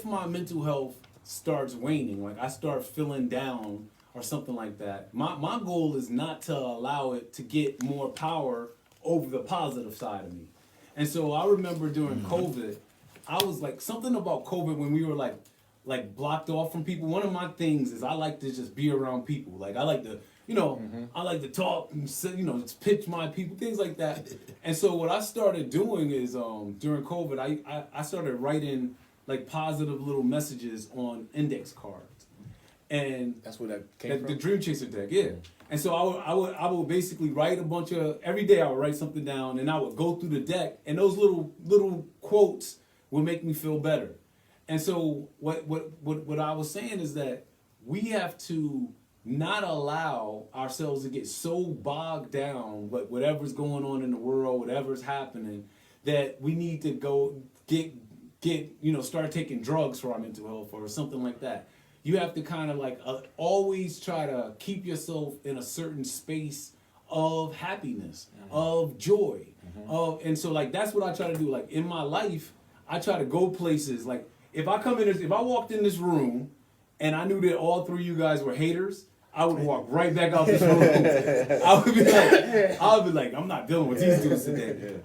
B: my mental health starts waning, like I start feeling down or something like that, my goal is not to allow it to get more power over the positive side of me. And so I remember during COVID, I was like, something about COVID when we were like blocked off from people. One of my things is I like to just be around people. Like I like to, I like to talk and just pitch my people, things like that. And so what I started doing is during COVID, I started writing like positive little messages on index cards. And
D: That's where that came from?
B: the Dream Chaser deck, yeah. And so I would basically write a bunch of, every day I would write something down, and I would go through the deck, and those little quotes would make me feel better. And so what I was saying is that we have to not allow ourselves to get so bogged down with whatever's going on in the world, whatever's happening, that we need to go start taking drugs for our mental health or something like that. You have to kind of like always try to keep yourself in a certain space of happiness, of joy, and so like that's what I try to do. Like in my life, I try to go places. Like if I walked in this room and I knew that all three of you guys were haters, I would walk right back out this room. I would be like, I'm not dealing with these dudes today.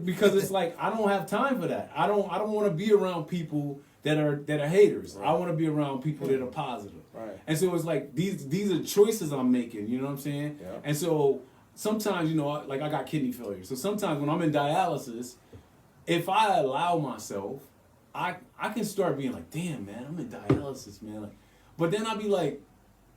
B: Because it's like I don't have time for that. I don't want to be around people that are haters. Right. I want to be around people that are positive.
D: Right.
B: And so it's like these are choices I'm making, you know what I'm saying?
D: Yeah.
B: And so sometimes, like I got kidney failure. So sometimes when I'm in dialysis, if I allow myself, I can start being like, damn man, I'm in dialysis, man. Like, but then I'll be like,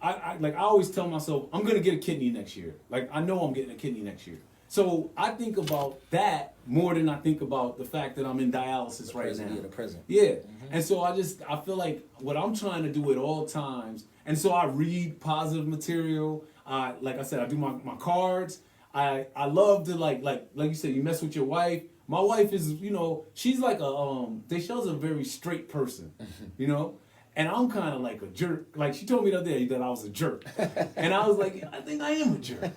B: I always tell myself, I'm gonna get a kidney next year. Like I know I'm getting a kidney next year. So I think about that more than I think about the fact that I'm in dialysis right now.
D: Yeah, the present.
B: Yeah. And so I feel like what I'm trying to do at all times, and so I read positive material. Like I said, I do my cards. I love to like you said, you mess with your wife. My wife is, she's like she's a very straight person, And I'm kind of like a jerk. Like she told me the other day that I was a jerk. And I was like, I think I am a jerk.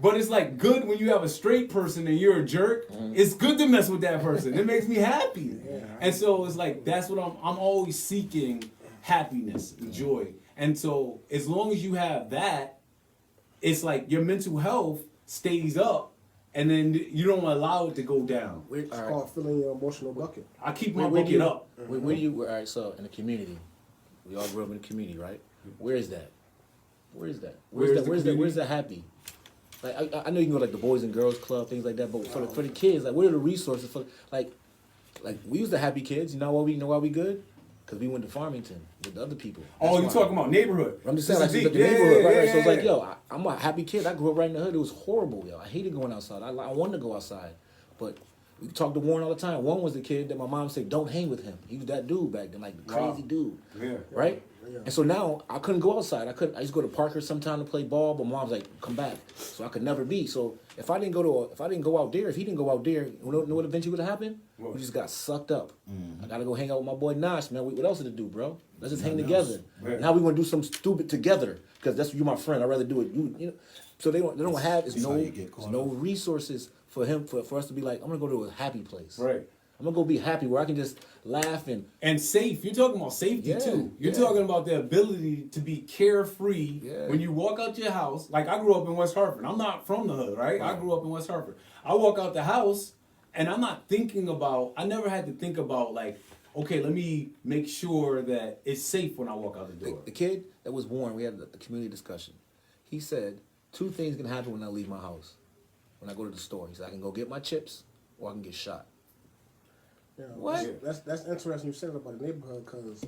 B: But it's like good when you have a straight person and you're a jerk. It's good to mess with that person. It makes me happy. And so it's like, that's what I'm always seeking, happiness and joy. And so as long as you have that, it's like your mental health stays up. And then you don't allow it to go down.
C: It's called filling your emotional bucket.
B: I keep my bucket up.
D: Where do you, all right, so in the community, we all grew up in the community, right? Where is that? Where's the happy? Like I know you can go like the Boys and Girls Club, things like that, but for the kids, like what are the resources for like we was the happy kids, you know why we good? Because we went to Farmington with the other people.
B: Oh, you talking about neighborhood?
D: I'm just saying, like, the neighborhood, right? So it's like, yo, I'm a happy kid. I grew up right in the hood. It was horrible, yo. I hated going outside. I wanted to go outside, but we talked to Warren all the time. Warren was the kid that my mom said, don't hang with him. He was that dude back then, like the crazy dude, right? Yeah. And so now I couldn't go outside. I used to go to Parker sometime to play ball, but mom's like, come back. So I could never be. So if I didn't go out there, if he didn't go out there, you know what eventually would have happened? We just got sucked up. I gotta go hang out with my boy Nosha, man. What else to do, bro? Let's just hang together. Right. Now we want to do something stupid together because that's you're my friend. I'd rather do it. You know. So they don't have no resources for us to be like, I'm gonna go to a happy place.
B: Right.
D: I'm gonna go be happy where I can just laugh and
B: safe. You're talking about safety too. You're talking about the ability to be carefree when you walk out your house. Like I grew up in West Hartford. I'm not from the hood, right? I grew up in West Hartford. I walk out the house and I'm not thinking about. I never had to think about like, okay, let me make sure that it's safe when I walk out the door.
D: The kid that was born, we had the community discussion. He said 2 things can happen when I leave my house. When I go to the store, he said I can go get my chips or I can get shot.
C: Yeah,
D: what?
C: That's interesting you said about the neighborhood because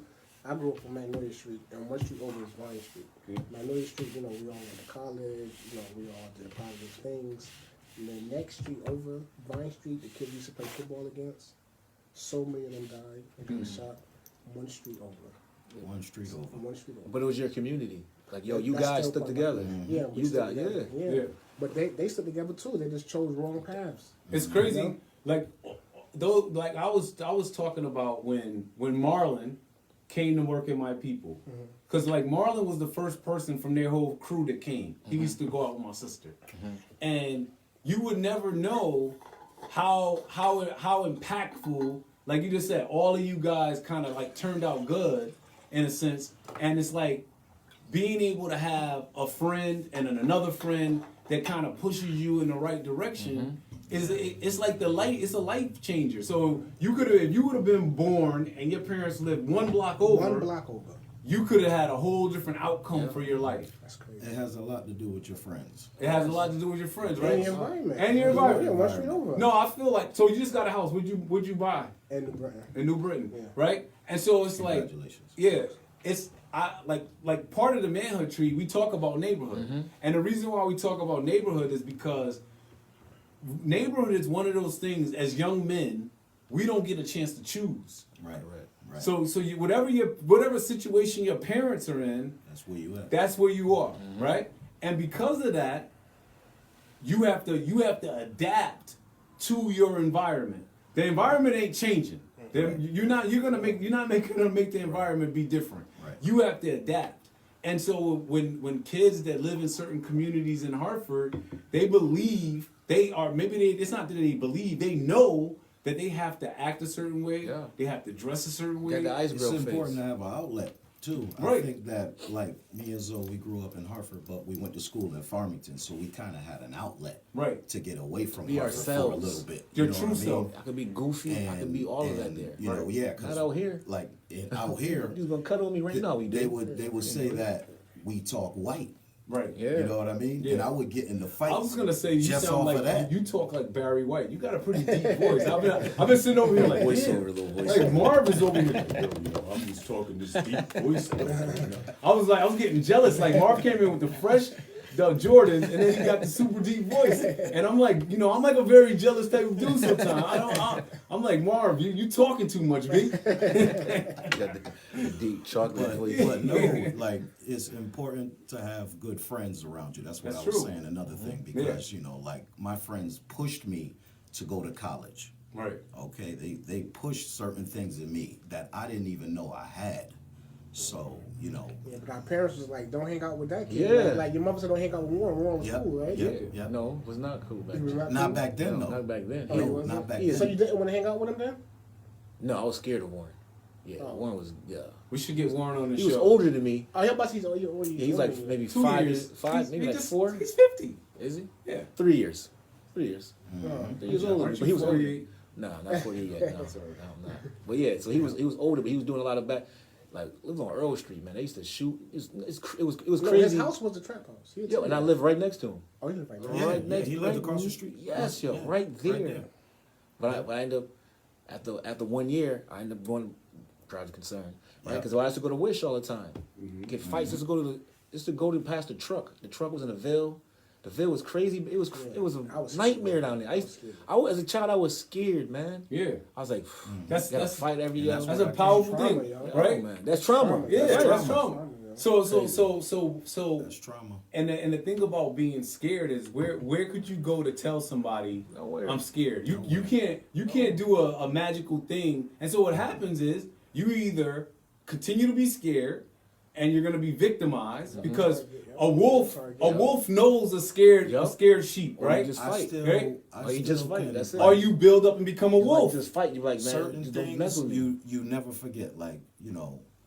C: I grew up on Magnolia Street, and 1 street over is Vine Street.
B: Yeah.
C: Magnolia Street, you know, we all went to college, you know, we all did positive things. And the next street over, Vine Street, the kids used to play football against, so many of them died and got shot. 1 street over.
A: 1 street over.
C: 1 street over.
D: But it was your community. Like, yo, you
C: That's
D: guys
C: still
D: stuck
C: part of
D: together.
C: it. Yeah, we
D: You
C: stuck
D: guys,
C: together.
D: yeah.
B: Yeah.
C: But they stuck together too. They just chose wrong paths.
B: It's crazy.
C: Yeah.
B: Like, though, like I was talking about when Marlon came to work at My People, because like Marlon was the first person from their whole crew that came. He used to go out with my sister, and you would never know how impactful. Like you just said, all of you guys kind of like turned out good in a sense, and it's like being able to have a friend and then another friend that kind of pushes you in the right direction it's like it's a life changer. So you could have, if you would have been born and your parents lived 1 block over,
C: 1 block over.
B: you could have had a whole different outcome for your life.
C: That's crazy.
A: It has a lot to do with your friends.
B: It has a lot to do with your friends, right?
C: And your environment.
B: And your environment.
C: Yeah, 1 street over.
B: No, I feel like, so you just got a house. Would you buy
C: And the brand.
B: in New Britain,
C: Yeah.
B: right? And so it's like,
A: Congratulations.
B: yeah, it's like part of the manhood tree. We talk about neighborhood, and the reason why we talk about neighborhood is because neighborhood is one of those things. As young men, we don't get a chance to choose.
A: Right.
B: So you, whatever situation your parents are in,
A: That's where you at.
B: that's where you are, right? And because of that, you have to adapt to your environment. The environment ain't changing. You're not gonna make the environment be different.
A: Right.
B: You have to adapt. And so when kids that live in certain communities in Hartford, they believe it's not that they believe, they know that they have to act a certain way.
D: Yeah.
B: They have to dress a certain way.
D: Got the ice
A: It's
D: grill
A: important
D: face.
A: to have an outlet too.
B: Right.
A: I think that, like me and Zoe, we grew up in Hartford, but we went to school in Farmington, so we kind of had an outlet
B: Right.
A: to get away from
D: Be
A: Hartford
D: ourselves.
A: for a little bit.
B: Your
A: you know
B: true
A: what I mean?
B: self.
D: I could be goofy. I could be all of that there.
A: You know, yeah, 'cause
D: Not out here.
A: Like out here,
D: You gonna cut on me right now? We
A: they would say that we talk white.
B: Right.
D: Yeah.
A: You know what I mean?
B: Yeah.
A: And I would get into fights.
B: I was gonna say you
A: just
B: sound
A: off
B: like
A: of that.
B: you talk like Barry White. You got a pretty deep voice. I've been sitting over here like
D: Voiceover,
B: damn.
D: little voiceover.
B: Like Marvin's over here. Like, yo, I'm just talking this deep voice. I was getting jealous. Like Marv came in with the fresh Jordans, and then he got the super deep voice, and I'm like, I'm like a very jealous type of dude sometimes. I'm like Marv, you talking too much, B.
D: Got the deep chocolate voice.
A: But no, like it's important to have good friends around you. That's what
B: That's
A: I was
B: true.
A: saying. Another thing, because like my friends pushed me to go to college.
B: Right.
A: Okay, they pushed certain things in me that I didn't even know I had. So
C: Yeah, but our parents was like, don't hang out with that kid.
D: Yeah.
C: Like your mother said, don't hang out with Warren. Warren was
A: Yep,
C: cool, right?
A: yep, yep.
D: No, it was not cool back
C: He was
D: then.
A: Not
C: cool?
A: back then,
D: No,
A: though.
D: not back then.
C: Oh, he
A: No,
C: wasn't?
A: not back
C: Yeah,
A: then.
C: so you didn't want to hang out with him then?
D: No, I was scared of Warren. Yeah,
C: Oh.
D: Warren was
B: We should get Warren on the
D: He
B: show.
D: was older than me.
C: Oh, about he's
D: Yeah, he's like maybe
B: 2
D: 5
B: years.
D: years, five, maybe
B: He
D: like 4.
B: He's 50.
D: Is he?
B: Yeah.
D: 3 years. 3 years.
C: Oh,
D: He was older,
B: Aren't
D: but he
B: you
D: was older.
B: 48?
D: No, not 48 yet. No, no, no. But yeah, so he was older, but he was doing a lot of like lived on Earl Street, man. They used to shoot. It was
C: no,
D: crazy.
C: his house was the trap house. He
D: Yo, and I lived right next to him.
C: Oh, he lived right there.
A: Yeah,
D: Right next.
A: he lived
D: right-
A: across the street.
D: Yes, yo,
A: Yeah,
D: right there.
A: right there.
D: But I ended up after 1 year, I ended up going drive concern, right?
A: Yeah.
D: Because I used to go to Wish all the time, get fights. Just to go to past the truck. The truck was in the Ville. The Ville was crazy. It was
C: Yeah,
D: it was
C: I was
D: a nightmare
C: scared.
D: down there.
C: I was scared.
D: As a child, I was scared, man.
B: Yeah.
D: I was like,
B: That's-
D: gotta
B: that's-
D: fight every
A: and
D: day.
A: that's
B: That's
A: what
B: a
A: I
B: powerful
C: Trauma,
B: thing,
C: yo.
B: right?
D: Man, that's trauma.
B: Yeah,
C: That's
B: that's
C: trauma.
B: trauma.
C: Yeah.
B: So
A: That's trauma.
B: and the thing about being scared is where could you go to tell somebody
D: Nowhere.
B: I'm scared? You can't do a magical thing. And so what happens is you either continue to be scared and you're gonna be victimized because a wolf knows a scared sheep,
D: Or you
B: right?
D: just
A: I
D: fight.
A: still,
B: Right?
A: I
D: Or you
A: still
D: just fight,
A: can-
D: that's it.
B: Or you build up and become a
D: You like
B: wolf.
D: just fight. You like, man,
A: certain
D: just don't mess
A: things
D: with me.
A: you never forget. Like,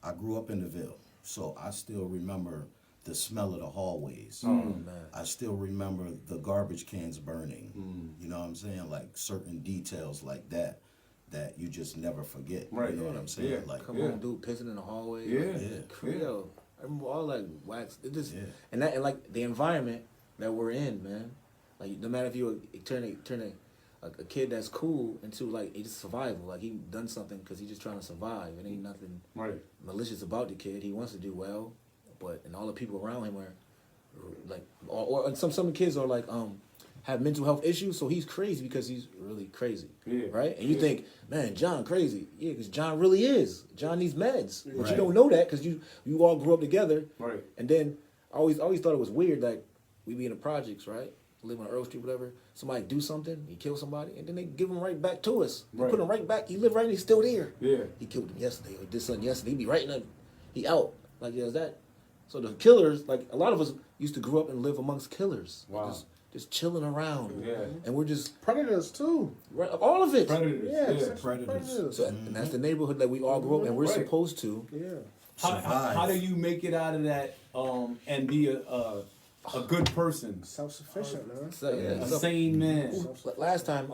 A: I grew up in the Ville, so I still remember the smell of the hallways.
D: Man.
A: I still remember the garbage cans burning. You know what I'm saying? Like certain details like that you just never forget.
B: Right,
A: You know what
B: yeah,
A: I'm saying?
B: yeah.
A: Like,
D: Come
B: Yeah.
D: on, dude, pissing in the hallway.
B: Yeah,
A: yeah.
D: Yo, I remember all that wax. It just
A: Yeah.
D: and like the environment that we're in, man. Like no matter if you turn a kid that's cool into like it's survival. Like he done something because he's just trying to survive. It ain't nothing malicious about the kid. He wants to do well, but and all the people around him are like, or some kids are like have mental health issues, so he's crazy because he's really crazy, right? And you think, man, John crazy, because John really is. John needs meds, but you don't know that because you all grew up together,
B: right?
D: And then I always thought it was weird that we be in the projects, right? Live on Earl Street, whatever. Somebody do something, he kill somebody, and then they give him right back to us. They put him right back. He live right, and he's still there.
B: Yeah,
D: he killed him yesterday or did something yesterday. He be right in he out. Like, is that? So the killers, like a lot of us used to grow up and live amongst killers.
B: Wow.
D: Just chilling around.
B: Yeah.
D: And we're just
C: predators too.
D: Right, all of it.
C: Predators. Yeah,
A: predators.
D: So, and that's the neighborhood that we all grew up, and we're supposed to.
C: Yeah.
B: How do you make it out of that and be a good person,
C: Self-sufficient, man.
D: So,
B: a sane man?
D: Last time,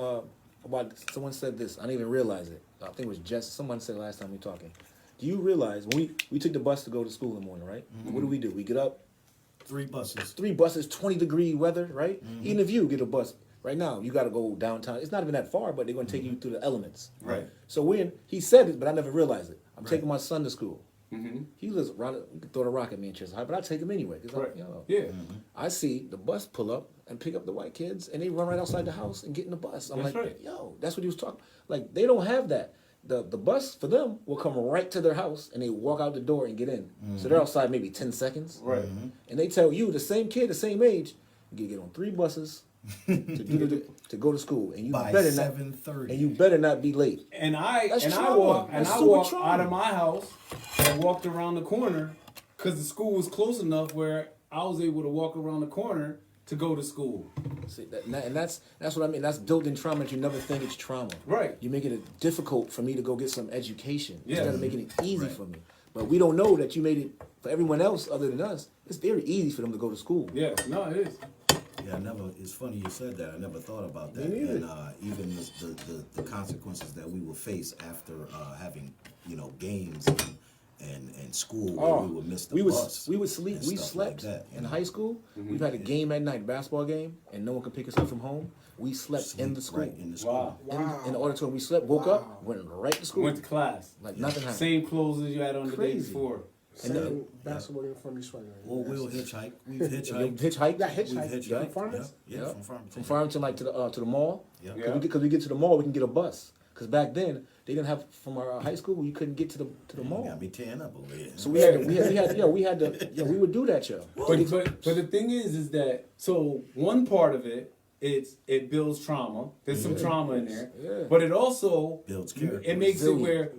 D: about someone said this. I didn't even realize it. I think it was Jess. Someone said last time we were talking. Do you realize when we took the bus to go to school in the morning, right? Mm-hmm. What do? We get up.
A: 3 buses.
D: 3 buses, 20-degree weather, right? Mm-hmm. Even if you get a bus right now, you got to go downtown. It's not even that far, but they're going to take you through the elements.
A: Right.
D: So he said it, but I never realized it. I'm taking my son to school.
B: Mm-hmm.
D: He lives around, throw the rock at me in Chester High, but I take him anyway. I see the bus pull up and pick up the white kids, and they run right outside the house and get in the bus. I'm that's what he was talking. Like, they don't have that. The bus for them will come right to their house and they walk out the door and get in. Mm-hmm. So they're outside maybe 10 seconds.
B: Right.
A: Mm-hmm.
D: And they tell you, the same kid, the same age, you get on 3 buses to go to school, and you
A: by
D: better
A: 7:30.
D: and you better not be late.
B: And I
D: trauma.
B: walked
D: trauma.
B: out of my house and walked around the corner because the school was close enough where I was able to walk around the corner to go to school.
D: See, that's what I mean. That's built-in trauma that you never think it's trauma.
B: Right.
D: You're making it difficult for me to go get some education instead of making it easy
A: Right.
D: for me. But we don't know that you made it for everyone else other than us. It's very easy for them to go to school.
B: Yeah, no, it is.
A: Yeah, it's funny you said that. I never thought about that. And even the consequences that we will face after having, games and school where we would miss the bus.
D: We would sleep. We slept
A: like that,
D: in high school. Mm-hmm. We've had a game at night, basketball game, and no one could pick us up from home. We slept in the school.
A: Right, in the school.
C: Wow.
D: In the auditorium, we slept, woke up, went right to school.
B: Went to class.
D: Like nothing happened.
B: Same clothes as you had on the day before.
C: Same basketball uniform you sweating.
A: Or we'll hitchhike. We've hitchhiked.
D: Hitchhike?
C: Yeah,
A: We've
C: hitchhike.
A: hitchhiked.
C: From Farmers?
A: Yeah, from Farmington.
D: From Farmington, like to the mall.
A: Yeah.
D: Because we get to the mall, we can get a bus. Because back then they didn't have from our high school. You couldn't get to the mall.
A: Got me tearing up over here.
D: So we would do that, yo.
B: But the thing is that so one part of it. It builds trauma. There's some trauma in there, but it also
A: builds character.
B: It makes it where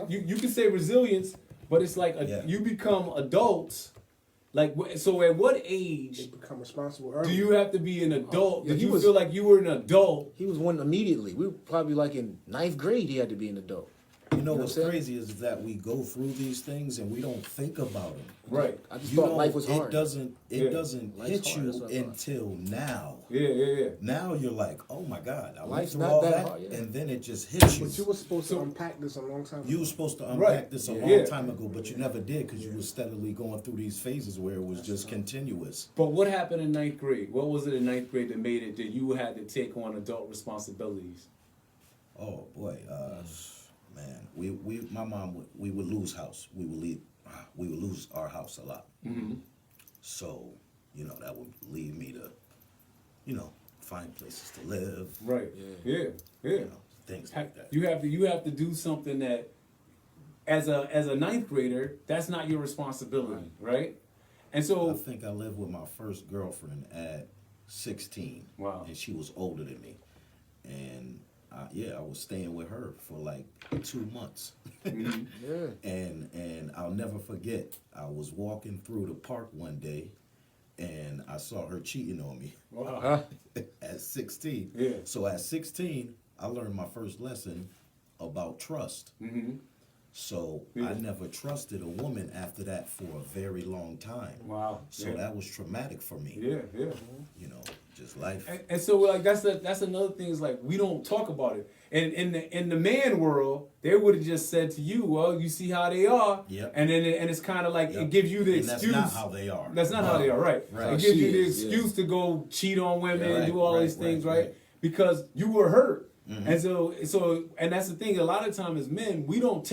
B: you can say resilience, but it's like you become adults. Like, so at what age
C: they become responsible early.
B: Do you have to be an adult? Did you feel like you were an adult?
D: He was one immediately. We were probably like in 9th grade. He had to be an adult.
A: You know what's crazy is that we go through these things and we don't think about them.
B: Right.
D: I just thought life was hard.
A: It doesn't hit you until now.
B: Yeah.
A: Now you're like, oh my God, I went
D: Life's
A: through
D: not
A: all
D: that
A: that,
D: hard,
A: and then it just hits you.
C: But you were supposed to unpack this a long time ago.
A: You were supposed to unpack this a long time ago, but you never did because you were steadily going through these phases where it was just continuous.
B: But what happened in 9th grade? What was it in 9th grade that made it that you had to take on adult responsibilities?
A: Oh boy, man, my mom we would lose house. We would lose our house a lot.
B: Mm-hmm.
A: So, that would lead me to, find places to live.
B: Right. Yeah.
A: Things like that.
B: You have to do something that, as a 9th grader, that's not your responsibility, right? And so
A: I think I lived with my first girlfriend at 16.
B: Wow.
A: And she was older than me, and I was staying with her for like 2 months.
B: Mm-hmm.
A: And I'll never forget, I was walking through the park one day and I saw her cheating on me.
B: Wow.
A: At 16.
B: Yeah.
A: So at 16, I learned my first lesson about trust.
B: Mm-hmm.
A: So I never trusted a woman after that for a very long time.
B: Wow.
A: So that was traumatic for me.
B: Yeah.
A: Just life.
B: And so like that's another thing is like we don't talk about it. And in the man world, they would have just said to you, well, you see how they are.
A: Yep.
B: And then it's kind of like it gives you the excuse.
A: That's not how they are.
B: That's not how they are, right?
A: Right.
B: It gives you the excuse to go cheat on women and do all these things, right? because you were hurt. And so and that's the thing. A lot of times as men, we don't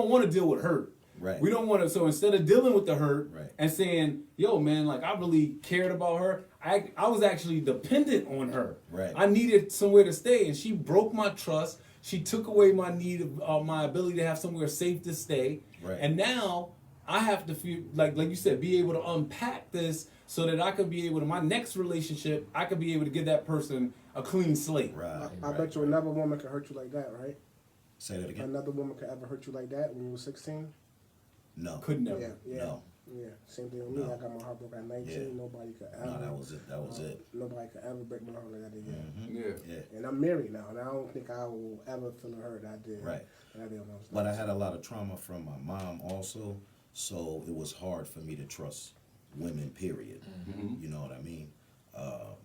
B: want to deal with hurt.
A: Right.
B: We don't want to. So instead of dealing with the hurt
A: Right.
B: and saying, "Yo, man, like I really cared about her. I was actually dependent on her.
A: Right.
B: I needed somewhere to stay, and she broke my trust. She took away my need of my ability to have somewhere safe to stay.
A: Right.
B: And now I have to feel like you said, be able to unpack this so that I could be able to my next relationship. I could be able to give that person a clean slate.
A: Right.
C: I bet you another woman could hurt you like that, right?
A: Say that again.
C: Another woman could ever hurt you like that when you were 16?
A: No.
B: Could never.
C: Yeah.
A: No.
C: Yeah, same thing with me.
A: No.
C: I got my heart broke at 19.
A: Yeah.
C: Nobody could ever.
A: No, that was it. That was it.
C: Nobody could ever break my heart like that again.
B: Yeah.
A: Yeah.
C: And I'm married now, and I don't think I will ever feel the hurt I did.
A: Right.
C: That I did when I was
A: But I
C: 19.
A: had a lot of trauma from my mom also, so it was hard for me to trust women, period. You know what I mean?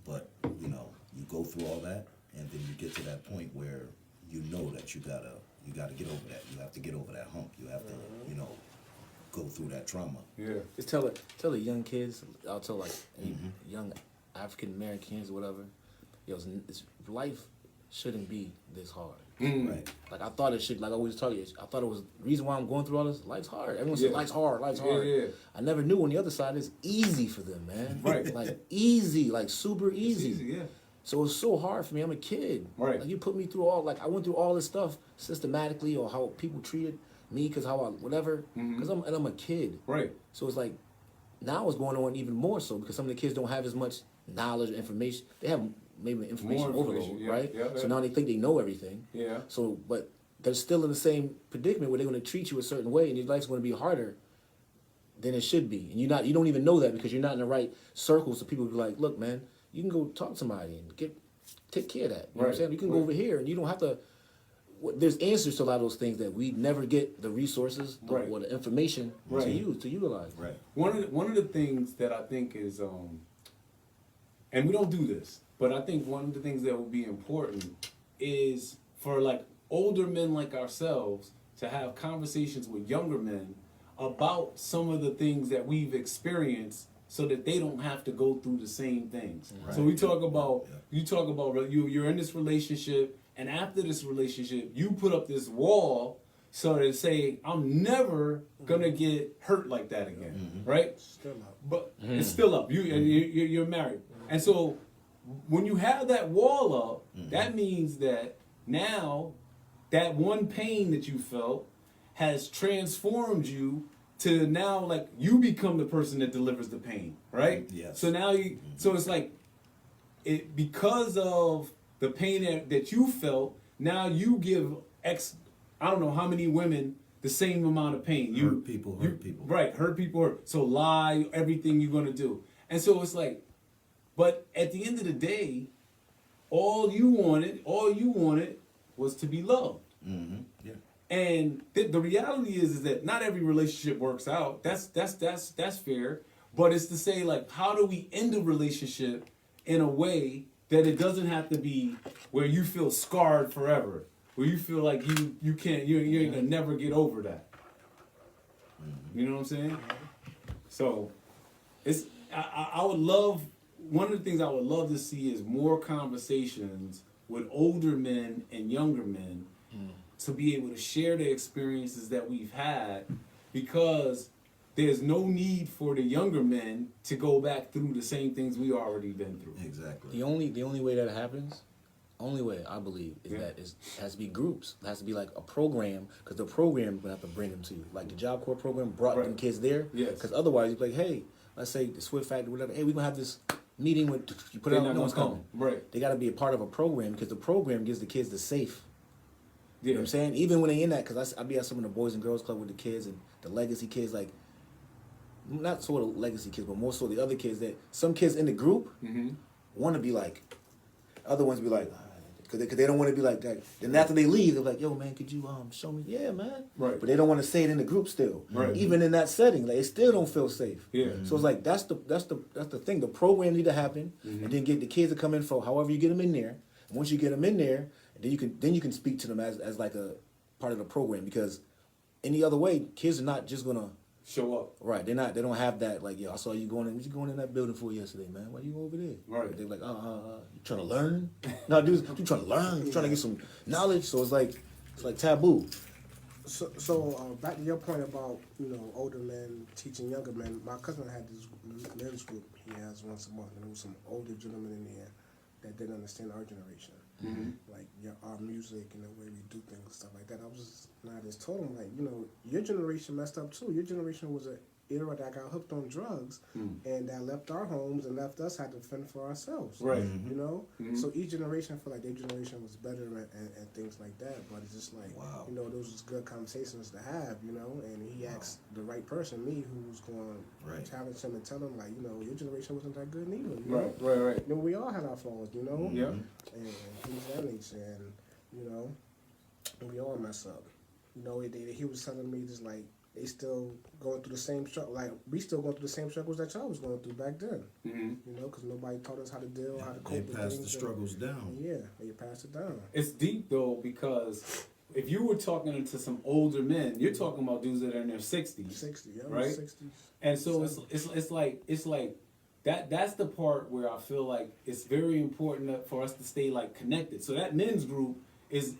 A: But, you know, you go through all that, and then you get to that point where you know that you gotta get over that. You have to get over that hump. You have to, you know, go through that trauma.
B: Yeah.
D: Just tell the young kids. I'll tell like any young African Americans or whatever. Yo, life shouldn't be this hard.
A: Right.
D: Like I thought it should. Like I always tell you, I thought it was the reason why I'm going through all this. Life's hard. Everyone says
B: Yeah.
D: life's hard. Life's
B: Yeah,
D: hard.
B: yeah.
D: I never knew on the other side it's easy for them, man.
B: Right.
D: Like easy, like super
B: It's
D: easy.
B: easy, yeah.
D: So it's so hard for me. I'm a kid.
B: Right.
D: Like you put me through I went through all this stuff systematically, or how people treated me, because how I whatever. Because I'm a kid.
B: Right.
D: So it's like now it's going on even more so because some of the kids don't have as much knowledge or information. They have maybe information
B: More
D: overload,
B: information, yeah,
D: right?
B: yeah, yeah.
D: So now they think they know everything.
B: Yeah.
D: So, but they're still in the same predicament where they're going to treat you a certain way, and your life's going to be harder than it should be. And you don't even know that because you're not in the right circle. So people be like, "Look, man, you can go talk to somebody and take care of that." You know what I'm
B: Right,
D: saying? You can go
B: right.
D: over here, and you don't have to. There's answers to a lot of those things that we never get the resources
B: Right.
D: or the information
B: Right.
D: to utilize.
A: Right.
B: One of the things that I think is and we don't do this, but I think one of the things that would be important is for like older men like ourselves to have conversations with younger men about some of the things that we've experienced so that they don't have to go through the same things. So we talk about you're in this relationship, and after this relationship you put up this wall so to say I'm never gonna get hurt like that again, right?
C: Still up.
B: But it's still up. You're married, and so when you have that wall up, that means that now that one pain that you felt has transformed you to now like you become the person that delivers the pain, right?
A: Yes.
B: So now so it's like it because of the pain that you felt. Now you give I don't know how many women the same amount of pain.
A: Hurt people.
B: Right, hurt people. So lie, everything you're gonna do. And so it's like, but at the end of the day, all you wanted was to be loved.
A: Yeah.
B: And the reality is that not every relationship works out. That's fair. But it's to say like, how do we end a relationship in a way that it doesn't have to be where you feel scarred forever, where you feel like you can't you ain't gonna never get over that. You know what I'm saying? So it's I would love one of the things I would love to see is more conversations with older men and younger men to be able to share the experiences that we've had, because there's no need for the younger men to go back through the same things we already been through.
A: Exactly.
D: The only way that happens, only way I believe is that it has to be groups. It has to be like a program, because the program will have to bring them to you. Like the Job Corps program brought them kids there.
B: Yes.
D: Because otherwise, you'd be like, hey, let's say the Swift Factory, whatever. Hey, we're gonna have this meeting with. You put it
B: They're
D: out,
B: not
D: no one's
B: gonna
D: coming.
B: come. Right.
D: They got to be a part of a program, because the program gives the kids the safe.
B: Yeah.
D: You know what I'm saying? Even when they in that, because I be at some of the Boys and Girls Club with the kids and the legacy kids, like, not sort of legacy kids, but more so the other kids that, some kids in the group want to be like, other ones be like, because they don't want to be like that. Then after they leave, they're like, yo, man, could you show me? Yeah, man.
B: Right.
D: But they don't want to say it in the group still.
B: Right.
D: Even in that setting, like, they still don't feel safe.
B: Yeah.
D: So it's like, that's the thing. The program need to happen, and then get the kids to come in for however you get them in there. And once you get them in there, then you can speak to them as like a part of the program, because any other way, kids are not just gonna
B: show up.
D: Right, they don't have that, like, yo, I saw you going in, what you going in that building for yesterday, man? Why you over there?
B: Right.
D: They're like, you trying to learn? No, dude, you trying to learn, you trying to get some knowledge, so it's like taboo.
C: So back to your point about, you know, older men teaching younger men, my cousin had this men's group he has once a month, and there was some older gentlemen in there that didn't understand our generation. Like our music and the way we do things and stuff like that. I just told him, like, you know, your generation messed up too. Your generation was an era that got hooked on drugs and that left our homes and left us had to fend for ourselves.
B: Right.
C: You know? So each generation, I feel like their generation was better and things like that. But it's just like, you know, those was good conversations to have, you know? And he asked the right person, me, who was going to challenge him and tell him, like, you know, your generation wasn't that good neither. You know?
B: Right.
C: You know, we all had our flaws, you know?
B: Yeah.
C: And things of that nature. And, you know, we all mess up. You know, he was telling me just like, they still going through the same struggle. Like, we still going through the same struggles that y'all was going through back then. You know, because nobody taught us how to deal, how to cope with things.
A: They passed the struggles down.
C: Yeah, they passed it down.
B: It's deep though, because if you were talking to some older men, you're talking about dudes that are in their 60s.
C: 60, yeah,
B: right?
C: 60s.
B: And so it's like that's the part where I feel like it's very important for us to stay like connected. So that men's group is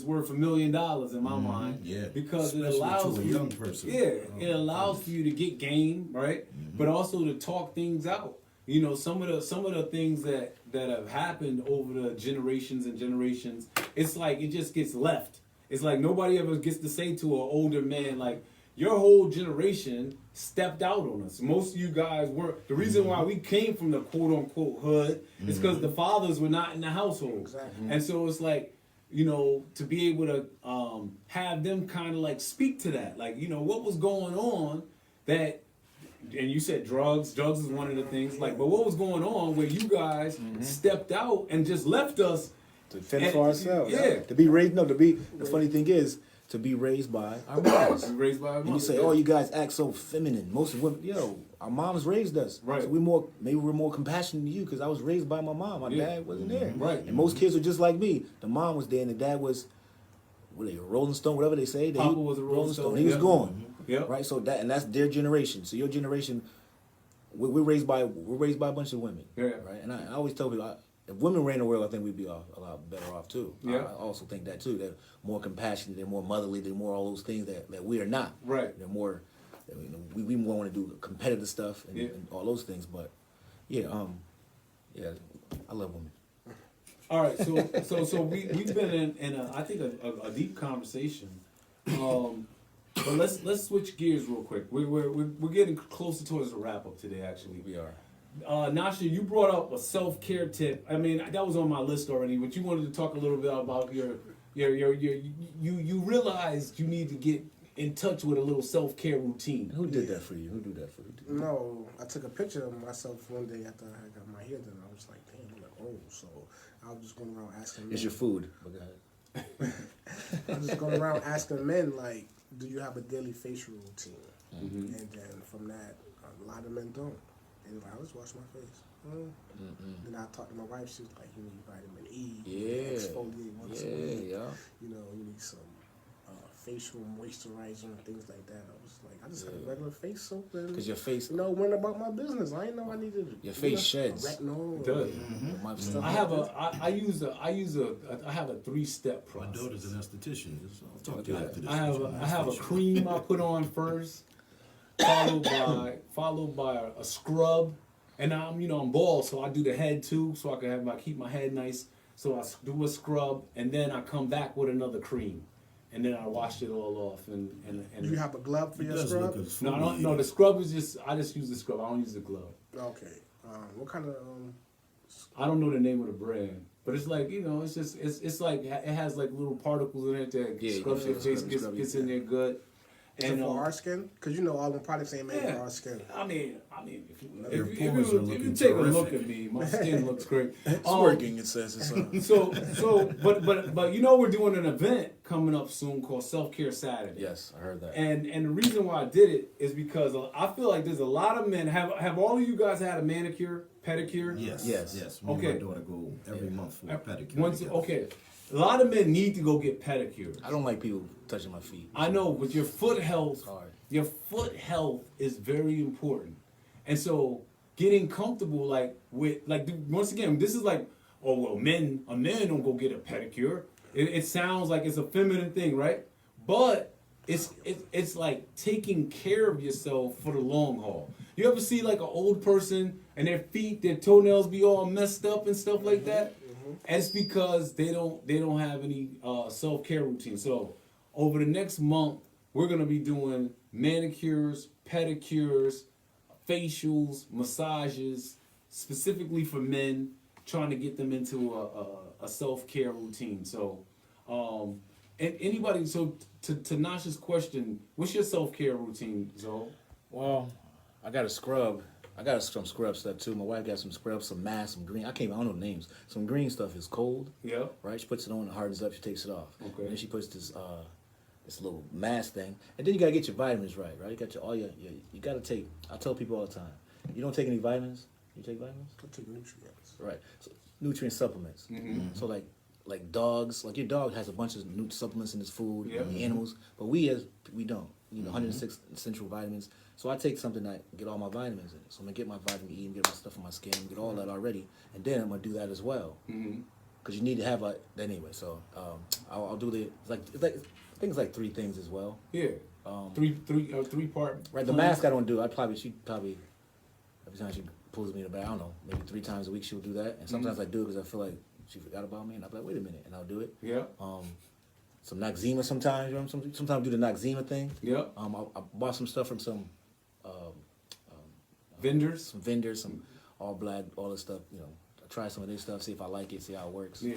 B: worth $1 million in my mind.
A: Yeah.
B: Because
A: especially
B: it allows
A: to a
B: you,
A: young person.
B: it allows for you to get game, right? But also to talk things out. You know, some of the things that have happened over the generations and generations, it's like it just gets left. It's like nobody ever gets to say to an older man, like, your whole generation stepped out on us. Most of you guys weren't. The reason why we came from the quote-unquote hood is because the fathers were not in the household.
C: Exactly.
B: And so it's like, you know, to be able to have them kind of like speak to that. Like, you know, what was going on that, and you said drugs is one of the things, like, but what was going on where you guys stepped out and just left us
D: To fend for ourselves.
B: Yeah.
D: The funny thing is, to be raised by our moms.
B: raised by our
D: And you
B: mothers,
D: say, oh, you guys act so feminine. Most women, our moms raised us.
B: Right.
D: So maybe we're more compassionate than you because I was raised by my mom. My dad wasn't there.
B: Right.
D: And most kids are just like me. The mom was there and the dad was, a Rolling Stone, whatever they say.
B: Papa was a Rolling Stone.
D: He was gone.
B: Yeah.
D: Right. So that's their generation. So your generation, we're raised by a bunch of women.
B: Yeah.
D: Right. And I always tell people, if women ran the world, I think we'd be a lot better off too.
B: Yeah.
D: I also think that too. They're more compassionate, they're more motherly, they're more all those things that we are not.
B: Right.
D: They're more, you know, we more want to do competitive stuff and all those things. But yeah, I love women.
B: All right, so we've been in a, I think a deep conversation, but let's switch gears real quick. We're getting closer towards the wrap up today. Actually,
D: We are.
B: Nosha, you brought up a self-care tip. I mean, that was on my list already, but you wanted to talk a little bit about you realized you need to get in touch with a little self-care routine.
D: Who did that for you? Who do that for you?
C: No, I took a picture of myself one day after I got my hair done. I was like, damn, I'm like, oh, so I was just going around asking men.
D: It's your food. But go ahead.
C: I was just going around asking men, like, do you have a daily facial routine? And then from that, a lot of men don't. They were like, I just wash my face. Then I talked to my wife. She was like, you need vitamin E.
D: Yeah.
C: Exfoliate once a week.
D: Yeah.
C: You know, you need some facial moisturizer and things like that. I was like, I just had a regular face soap and,
D: Because your face,
C: you know, went about my business. I didn't know I needed
D: your face sheds.
C: retinol.
B: It does.
D: My-
B: I have a 3-step
A: My
B: process.
A: daughter's an esthetician. I'll talk to you after this.
B: I have a cream I put on first, followed by a scrub, and I'm bald, so I do the head too, so I can keep my head nice. So I do a scrub, and then I come back with another cream, and then I wash it all off. And
C: Do you have a glove for your scrub?
B: no, I don't. No, the scrub is I just use the scrub. I don't use the glove.
C: Okay. What kind of
B: I don't know the name of the brand, but it's like it's like it has like little particles in it that scrubs your face, gets in there good. And
C: for our skin? Because you know all the products ain't made for our skin.
B: I mean,
A: Your
B: if
A: pores are
B: you
A: looking
B: take a look
A: terrific.
B: at me, my skin looks great.
D: It's working, it says it's on.
B: But you know we're doing an event coming up soon called Self Care Saturday.
D: Yes, I heard that.
B: And the reason why I did it is because I feel like there's a lot of men. Have all of you guys had a manicure, pedicure?
A: Yes,
D: Yes.
A: yes. Me
B: Okay.
A: and my daughter go every month for a pedicure.
B: Once,
A: together.
B: okay. A lot of men need to go get pedicures.
D: I don't like people touching my feet.
B: I know, but your foot health,
D: It's hard.
B: your foot health is very important. And so getting comfortable, like with, like once again, this is like, oh well, a man don't go get a pedicure. It sounds like it's a feminine thing, right? But it's like taking care of yourself for the long haul. You ever see like an old person and their feet, their toenails be all messed up and stuff like that? And it's because they don't have any self-care routine. So over the next month, we're gonna be doing manicures, pedicures, facials, massages, specifically for men, trying to get them into a self-care routine. So, and anybody, so to Nosha's question, what's your self-care routine, Zoe?
D: Well, I got a scrub. I got some scrub stuff too. My wife got some scrubs, some masks, some green. I don't know the names. Some green stuff is cold.
B: Yeah.
D: Right? She puts it on, it hardens up, she takes it off.
B: Okay.
D: And then she puts this little mask thing. And then you gotta get your vitamins right? You got you gotta take, I tell people all the time, you don't take any vitamins? You take vitamins?
C: I take nutrients.
D: Right. So, nutrient supplements. So like dogs, like your dog has a bunch of supplements in his food,
B: Yeah.
D: animals, but we don't. 106 essential vitamins. So I take something that get all my vitamins in it. So I'm gonna get my vitamin E and get my stuff in my skin, get all that already, and then I'm gonna do that as well. Because you need to have anyway. So I'll do things like 3 things as well.
B: Yeah. Three part.
D: Right. The mask I don't do. She probably every time she pulls me in the back, I don't know, maybe 3 times a week she'll do that, and sometimes I do it because I feel like she forgot about me, and I'll be like, wait a minute, and I'll do it.
B: Yeah.
D: Some Noxzema sometimes, sometimes I do the Noxzema thing.
B: Yeah.
D: I bought some stuff from some
B: Vendors.
D: vendors, some All Black, all this stuff. I try some of this stuff, see if I like it, see how it works.
B: Yeah.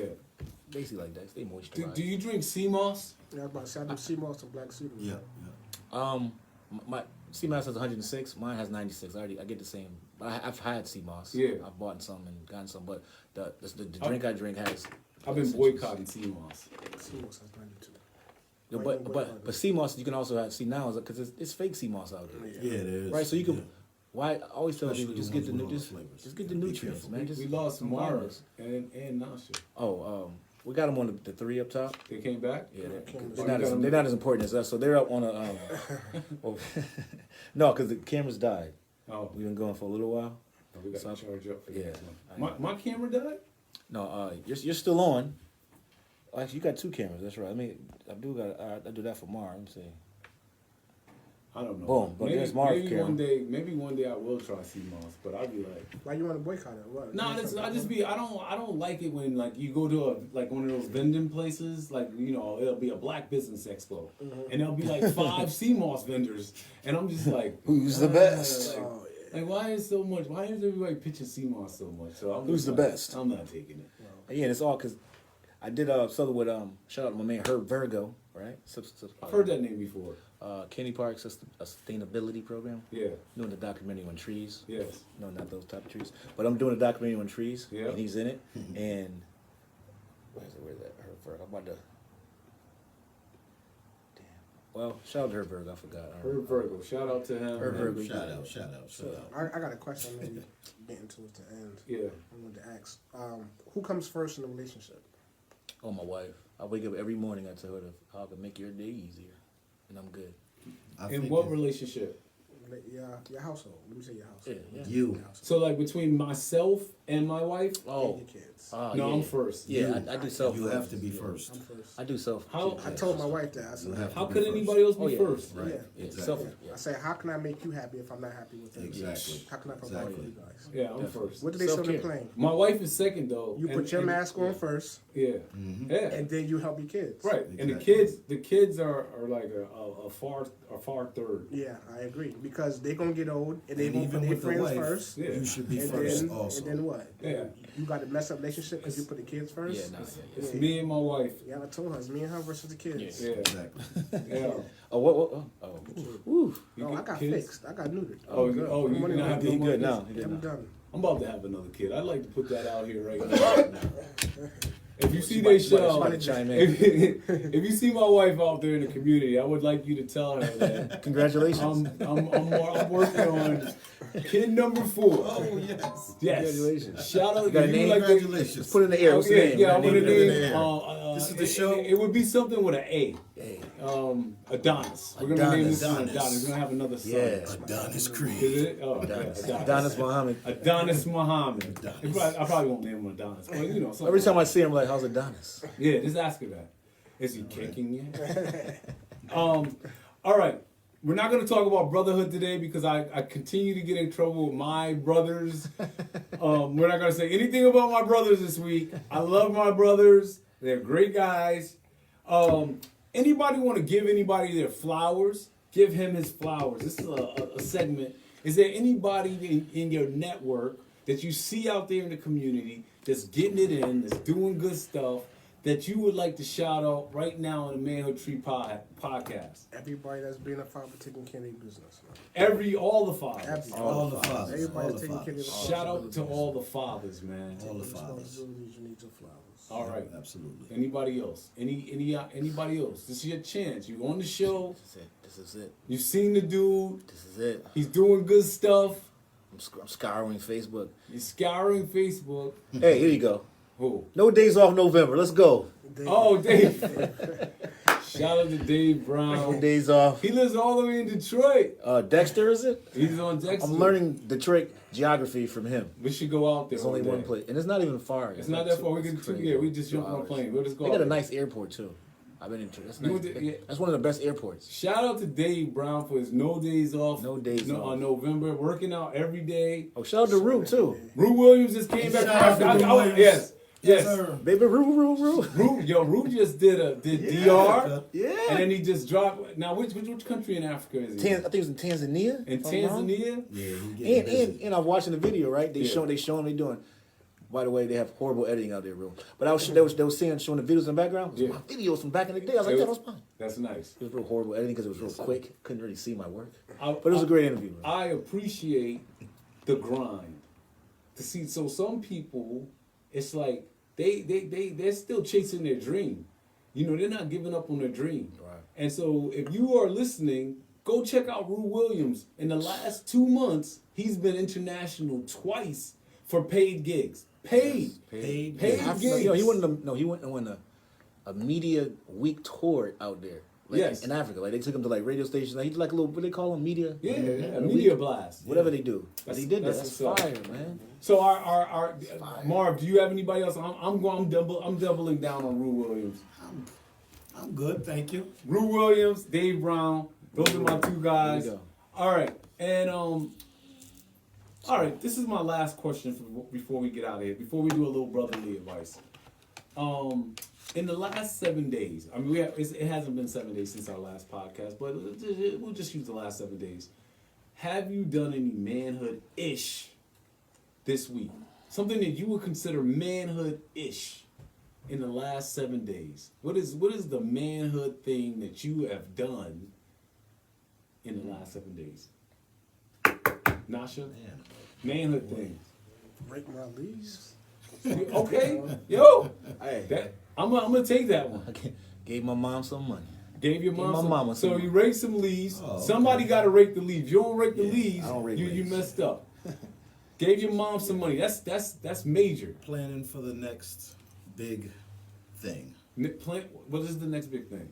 D: Basically like that. Stay moisturized.
B: Do you drink sea moss?
C: Yeah, I was about to say I do sea moss and black cedar.
A: Yeah, yeah.
D: My sea moss has 106. Mine has 96. I get the same. But I've had sea moss.
B: Yeah.
D: I've bought some and gotten some, but the drink I drink has.
B: I've been boycotting sea moss.
C: Sea moss has 92.
D: Yeah, but sea moss you can also have now because it's fake sea moss out there.
A: Yeah, it is.
D: Right, so you can.
A: Yeah.
D: Why I always tell
A: Especially
D: people just
A: the
D: get the
A: ones with all the flavors.
D: just get the
A: Gotta be
D: nutrients,
A: careful.
D: man. Just
B: We lost
D: some
B: Mara
D: vitamins.
B: and Nosha.
D: Oh, we got them on the 3 up top.
B: They came back?
D: Yeah,
C: cameras.
D: they're not as important as us. So they're up on a. Well, no, because the cameras died.
B: Oh,
D: We've been going for a little while.
B: we got
D: So-
B: to charge up for the
D: yeah,
B: next
D: I
B: one. My camera died?
D: No, you're still on. Actually, you got 2 cameras. That's right. I mean, I do that for Mara. Let me see.
B: I don't know.
D: Boom, but there's Marvin
B: maybe
D: camera.
B: maybe one day I will try sea moss, but I'll be like,
C: Why you want to boycott it? What?
B: no, I don't like it when like you go to one of those vending places, like it'll be a Black Business Expo, and there'll be like 5 sea moss vendors, and I'm just like,
D: Who's the best?
B: Like,
C: Oh,
B: like, why is everybody pitching sea moss so much? So I'm
D: Who's
B: just
D: the
B: like,
D: best?
B: I'm not taking it.
D: Yeah, and it's all because I did something with shout out to my man Herb Virgo, right?
B: I've heard that name before.
D: Kenny Park's sustainability program.
B: Yeah.
D: Doing the documentary on trees.
B: Yes.
D: No, not those type of trees. But I'm doing a documentary on trees.
B: Yeah.
D: And he's in it. And where's that? Herb Virgo. I'm about to. Damn. Well, shout out to Herb Virgo. I forgot.
B: Herb Virgo. Shout out to him.
D: Herb Virgo.
A: Shout out.
C: I got a question. Maybe getting towards the end.
B: Yeah.
C: I wanted to ask, who comes first in the relationship?
D: Oh, my wife. I wake up every morning. I tell her how I can make your day easier, and I'm good.
B: In what relationship?
C: Your household. Let me say your household.
D: Yeah.
A: You.
C: Your household.
B: So like between myself and my wife?
D: Oh.
C: And your kids.
D: No,
B: No, I'm first.
D: Yeah, I do self.
A: You have to be first.
C: I'm first.
D: I do self.
B: How-
C: I told my wife that. I
A: You
C: said,
A: have
B: How
A: to be
B: could
A: first.
B: anybody else be
D: Oh, yeah.
B: first?
A: Right.
D: Yeah,
A: Exactly.
D: self.
C: yeah.
D: Yeah.
C: I said, how can I make you happy if I'm not happy with it?
A: Exactly.
C: How can I provide
A: Exactly.
C: for you guys?
B: Yeah, I'm
D: Definitely.
B: first.
C: What do they show in the
D: Self-care.
C: plane?
B: My wife is second though.
C: You put your mask on first,
B: Yeah.
A: Mm-hmm.
B: Yeah.
C: and then you help your kids.
B: Right. And
A: Exactly.
B: the kids are like a far third.
C: Yeah, I agree. Because they're going to get old, and they
A: And
C: going to put
A: even
C: their
A: with the
C: friends
A: wife,
C: first.
B: Yeah.
A: you should be
C: And
A: first
C: then,
A: also.
C: and then what?
B: Yeah.
C: You got a mess up relationship because you put the kids first?
D: Yeah, no,
B: It's me and my wife.
C: Yeah, I told her, it's me and her versus the kids.
B: Yeah.
A: Exactly.
B: Yeah.
D: Oh, what? Oh, woo.
B: You
C: No, I
B: get
C: got
B: kids?
C: fixed. I got neutered.
B: Oh,
C: I'm good.
B: you
C: I'm
B: not
C: running
B: have
C: out.
B: no
D: He
B: more
D: good
B: kids?
D: now. He good
C: I'm
D: now.
C: done.
B: I'm about to have another kid. I'd like to put that out here right now. If you see
D: She
B: their
D: might
B: show,
D: chime in.
B: if you see my wife out there in the community, I would like you to tell her that
D: Congratulations.
B: I'm working on kid number 4.
A: Oh, yes.
B: Yes.
D: Congratulations.
B: Shout out.
D: You got a
B: you
D: name?
B: like the-
A: Congratulations.
D: Put it in the air.
B: Oh,
D: What's the
B: yeah,
D: name?
B: yeah, I'm
D: Name
B: gonna
D: it in the
B: name.
D: air.
A: This is the
B: it-
A: show?
B: It would be something with an A.
D: Hey.
B: Adonis. We're gonna name this one
A: Adonis.
B: Adonis. We're gonna have another son.
D: Yeah.
A: Adonis
B: Is
A: Creed.
B: it? Oh,
D: Adonis.
B: yeah,
D: Adonis Muhammad.
B: Adonis Muhammad.
A: Adonis.
B: I probably won't name him Adonis, but you know. something
D: Every time I
B: like
D: see him, I'm like, how's Adonis?
B: that. Yeah, just ask her that. Is he kicking you? All right. We're not going to talk about brotherhood today because I continue to get in trouble with my brothers. We're not going to say anything about my brothers this week. I love my brothers. They're great guys. Anybody want to give anybody their flowers? Give him his flowers. This is a segment. Is there anybody in your network that you see out there in the community that's getting it in, that's doing good stuff, that you would like to shout out right now on the Manhood Tree podcast?
C: Everybody that's being a father taking care of their business. Man.
B: All the fathers.
C: Everybody.
A: All the fathers.
C: Everybody
A: All the
C: taking care of their
A: fathers.
B: Shout out to all the fathers, man.
A: All the fathers.
C: responsibilities. You need your flowers.
B: All right.
A: Absolutely.
B: Anybody else? Anybody else? This is your chance. You on the show.
D: This is it. This is it.
B: You've seen the dude.
D: This is it.
B: He's doing good stuff.
D: I'm scouring Facebook.
B: He's scouring Facebook.
D: Hey, here you go.
B: Who?
D: No days off November. Let's go.
B: Oh, Dave. Shout out to Dave
D: No
B: Brown.
D: days off.
B: He lives all the way in Detroit.
D: Dexter, is it?
B: He's on Dexter.
D: I'm learning Detroit geography from him.
B: We should go out there.
D: There's only
B: one
D: one
B: day.
D: place, and it's not even far.
B: It's not
D: like
B: that far. We can we just jump on a
D: hours.
B: plane. We'll just go
D: They
B: out
D: got a
B: there.
D: nice airport too. I've been in. That's
B: You
D: nice.
B: went to- yeah.
D: That's one of the best airports.
B: Shout out to Dave Brown for his no days off.
D: No days off.
B: On November, working out every day.
D: Oh, shout out to Rowe too.
B: Rue Williams just came back.
A: Shout out to Rue Williams.
B: Yes. Yes.
A: sir.
D: Baby Rowe.
B: Rue just did DR,
D: Yeah.
B: and then he just dropped. Now, which country in Africa is he?
D: I think it was in Tanzania.
B: In
D: if I'm wrong.
B: Tanzania.
A: Yeah, he getting busy.
D: And I'm watching the video, right? They
B: Yeah.
D: showing me doing. By the way, they have horrible editing out there, Rowe. But they was showing the videos in the background. It was
B: Yeah.
D: my videos from back in the day. I was like, yeah, that was fine.
B: That's nice.
D: It was real horrible editing because it was real quick. Couldn't really see my work.
B: I-
D: But it was a great interview. Bro.
B: I appreciate the grind. To see, so some people, it's like they're still chasing their dream. You know, they're not giving up on their dream.
D: Right.
B: And so if you are listening, go check out Rue Williams. In the last 2 months, he's been international twice for paid gigs. Paid
A: Paid
B: gigs.
A: gigs.
D: He went on a media week tour out there. Like,
B: Yes.
D: in Africa. Like they took him to like radio stations. Like he did like a little, what they call them, media.
B: Yeah, a
D: a
B: media
D: week.
B: blast.
D: Whatever they do. But he did that.
B: That's
D: That's
B: what's
D: fire,
B: up.
D: man.
B: So our Marv, do you have anybody else? I'm doubling down on Rue Williams.
A: I'm good, thank you.
B: Rue Williams, Dave Brown. Those are my two guys.
D: There you go.
B: All right, and all right. This is my last question before we get out of here. Before we do a little brotherly advice. In the last 7 days, I mean, it hasn't been 7 days since our last podcast, but we'll just use the last 7 days. Have you done any manhood-ish this week? Something that you would consider manhood-ish in the last 7 days. What is the manhood thing that you have done in the last 7 days? Nasha? Manhood thing.
C: Break my leaves.
B: Okay, yo,
D: Hey,
B: I'm gonna take that one.
D: I gave my mom some money.
B: Gave your mom
D: my
B: some,
D: mama
B: so
D: some
B: you
D: money.
B: rake some leaves.
A: Oh, okay.
B: Somebody got to rake the leaves. You don't rake the leaves.
D: I don't rake
B: you
D: leaves.
B: messed up. Gave your mom some money. That's major.
A: Planning for the next big thing.
B: What is the next big thing?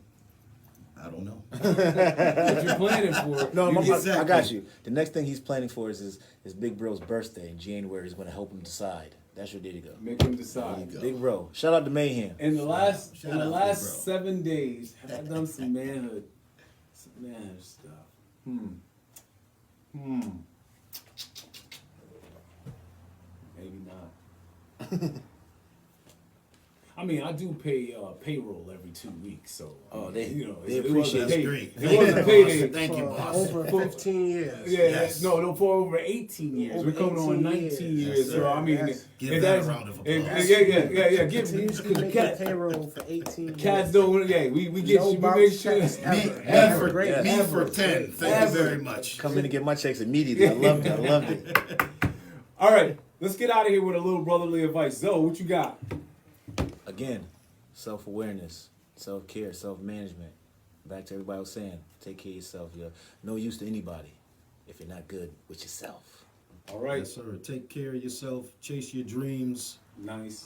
A: I don't know.
B: What you're planning for?
D: No,
B: you
D: I got you. The next thing he's planning for is his big bro's birthday in January. He's going to help him decide. That's your day to go.
B: make him
A: There
B: decide.
A: you go.
D: Big bro. Shout out to Mayhem.
B: In the last
A: Shout
B: in the
A: out,
B: last
A: big bro.
B: 7 days, have I done some manhood stuff? Maybe not. I mean, I do pay payroll every 2 weeks, so
D: they
B: it
D: appreciate
B: wasn't
D: it.
A: That's
B: pay-
A: great.
B: It wasn't payday.
A: Thank you,
C: For
A: boss.
C: over 15 years.
B: Yeah,
A: Yes.
B: no, for over 18 years.
C: Over
B: We're coming on
C: 18
B: 19
C: years.
B: years.
A: Yes,
B: So
A: sir.
B: I mean,
C: Yes.
A: Give
B: if
A: that a
B: that's-
A: round of
B: if-
A: applause.
B: yeah. Give
C: Continuously making
B: cats,
C: payroll for 18
B: cats
C: years.
B: don't. Yeah, we get
C: No
B: you. We
C: bounce
B: make sure.
C: checks
A: Me,
C: ever.
A: me
C: Ever.
A: for,
C: Great.
A: me
C: Ever.
A: for 10. Thank you very much.
D: Come in and get my checks immediately. I loved it. I loved it.
B: All right, let's get out of here with a little brotherly advice. Zoe, what you got?
D: again, self-awareness, self-care, self-management. Back to everybody was saying, take care of yourself. You're no use to anybody if you're not good with yourself.
B: All right.
A: Yes, sir. Take care of yourself. Chase your dreams.
B: Nice.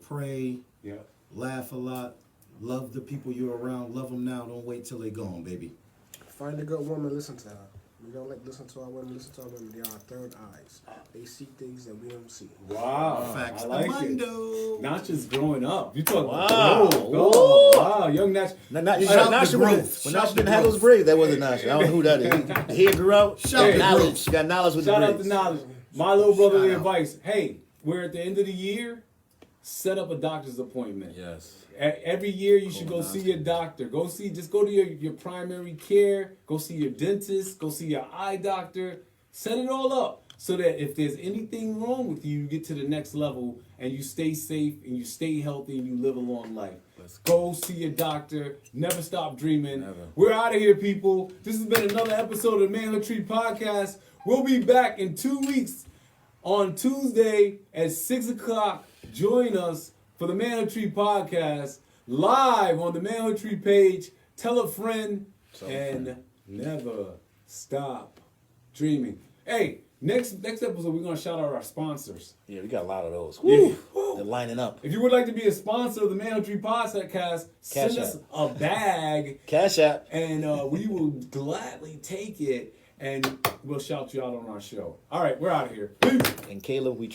A: Pray.
B: Yeah.
A: Laugh a lot. Love the people you're around. Love them now. Don't wait till they're gone, baby.
C: Find a good woman, listen to her. We don't like listen to our women, listen to our women. They are our third eyes. They see things that we don't see.
B: Wow.
A: Facts.
B: I like it.
A: Amando.
B: Notch's growing up. You talking
D: Wow.
B: Oh, wow. Young Natch.
A: Nasha
D: When Nasha didn't have those braids, that wasn't Nasha. I don't know who that is. He grew out.
A: Shout out
D: knowledge.
A: to
D: She got knowledge with
B: Shout
D: the
B: out
D: braids.
B: to Knowledge. My little brotherly
A: Shout out.
B: advice. Hey, we're at the end of the year. Set up a doctor's appointment.
D: Yes.
B: Every year you should go see your doctor. Just go to your primary care. Go see your dentist. Go see your eye doctor. Set it all up so that if there's anything wrong with you, you get to the next level and you stay safe and you stay healthy and you live a long life. Go see your doctor. Never stop dreaming.
D: Never.
B: We're out of here, people. This has been another episode of the Manhood Tree Podcast. We'll be back in 2 weeks on Tuesday at 6 o'clock. Join us for the Manhood Tree Podcast live on the Manhood Tree page. Tell a friend and never stop dreaming. Hey, next episode we're gonna shout out our sponsors.
D: Yeah, we got a lot of those.
B: Yeah.
D: Woo. They're lining up.
B: If you would like to be a sponsor of the Manhood Tree Podcast, send us a bag
D: Cash App.
B: and we will gladly take it and we'll shout you out on our show. All right, we're out of here. Peace.
D: And Caleb, we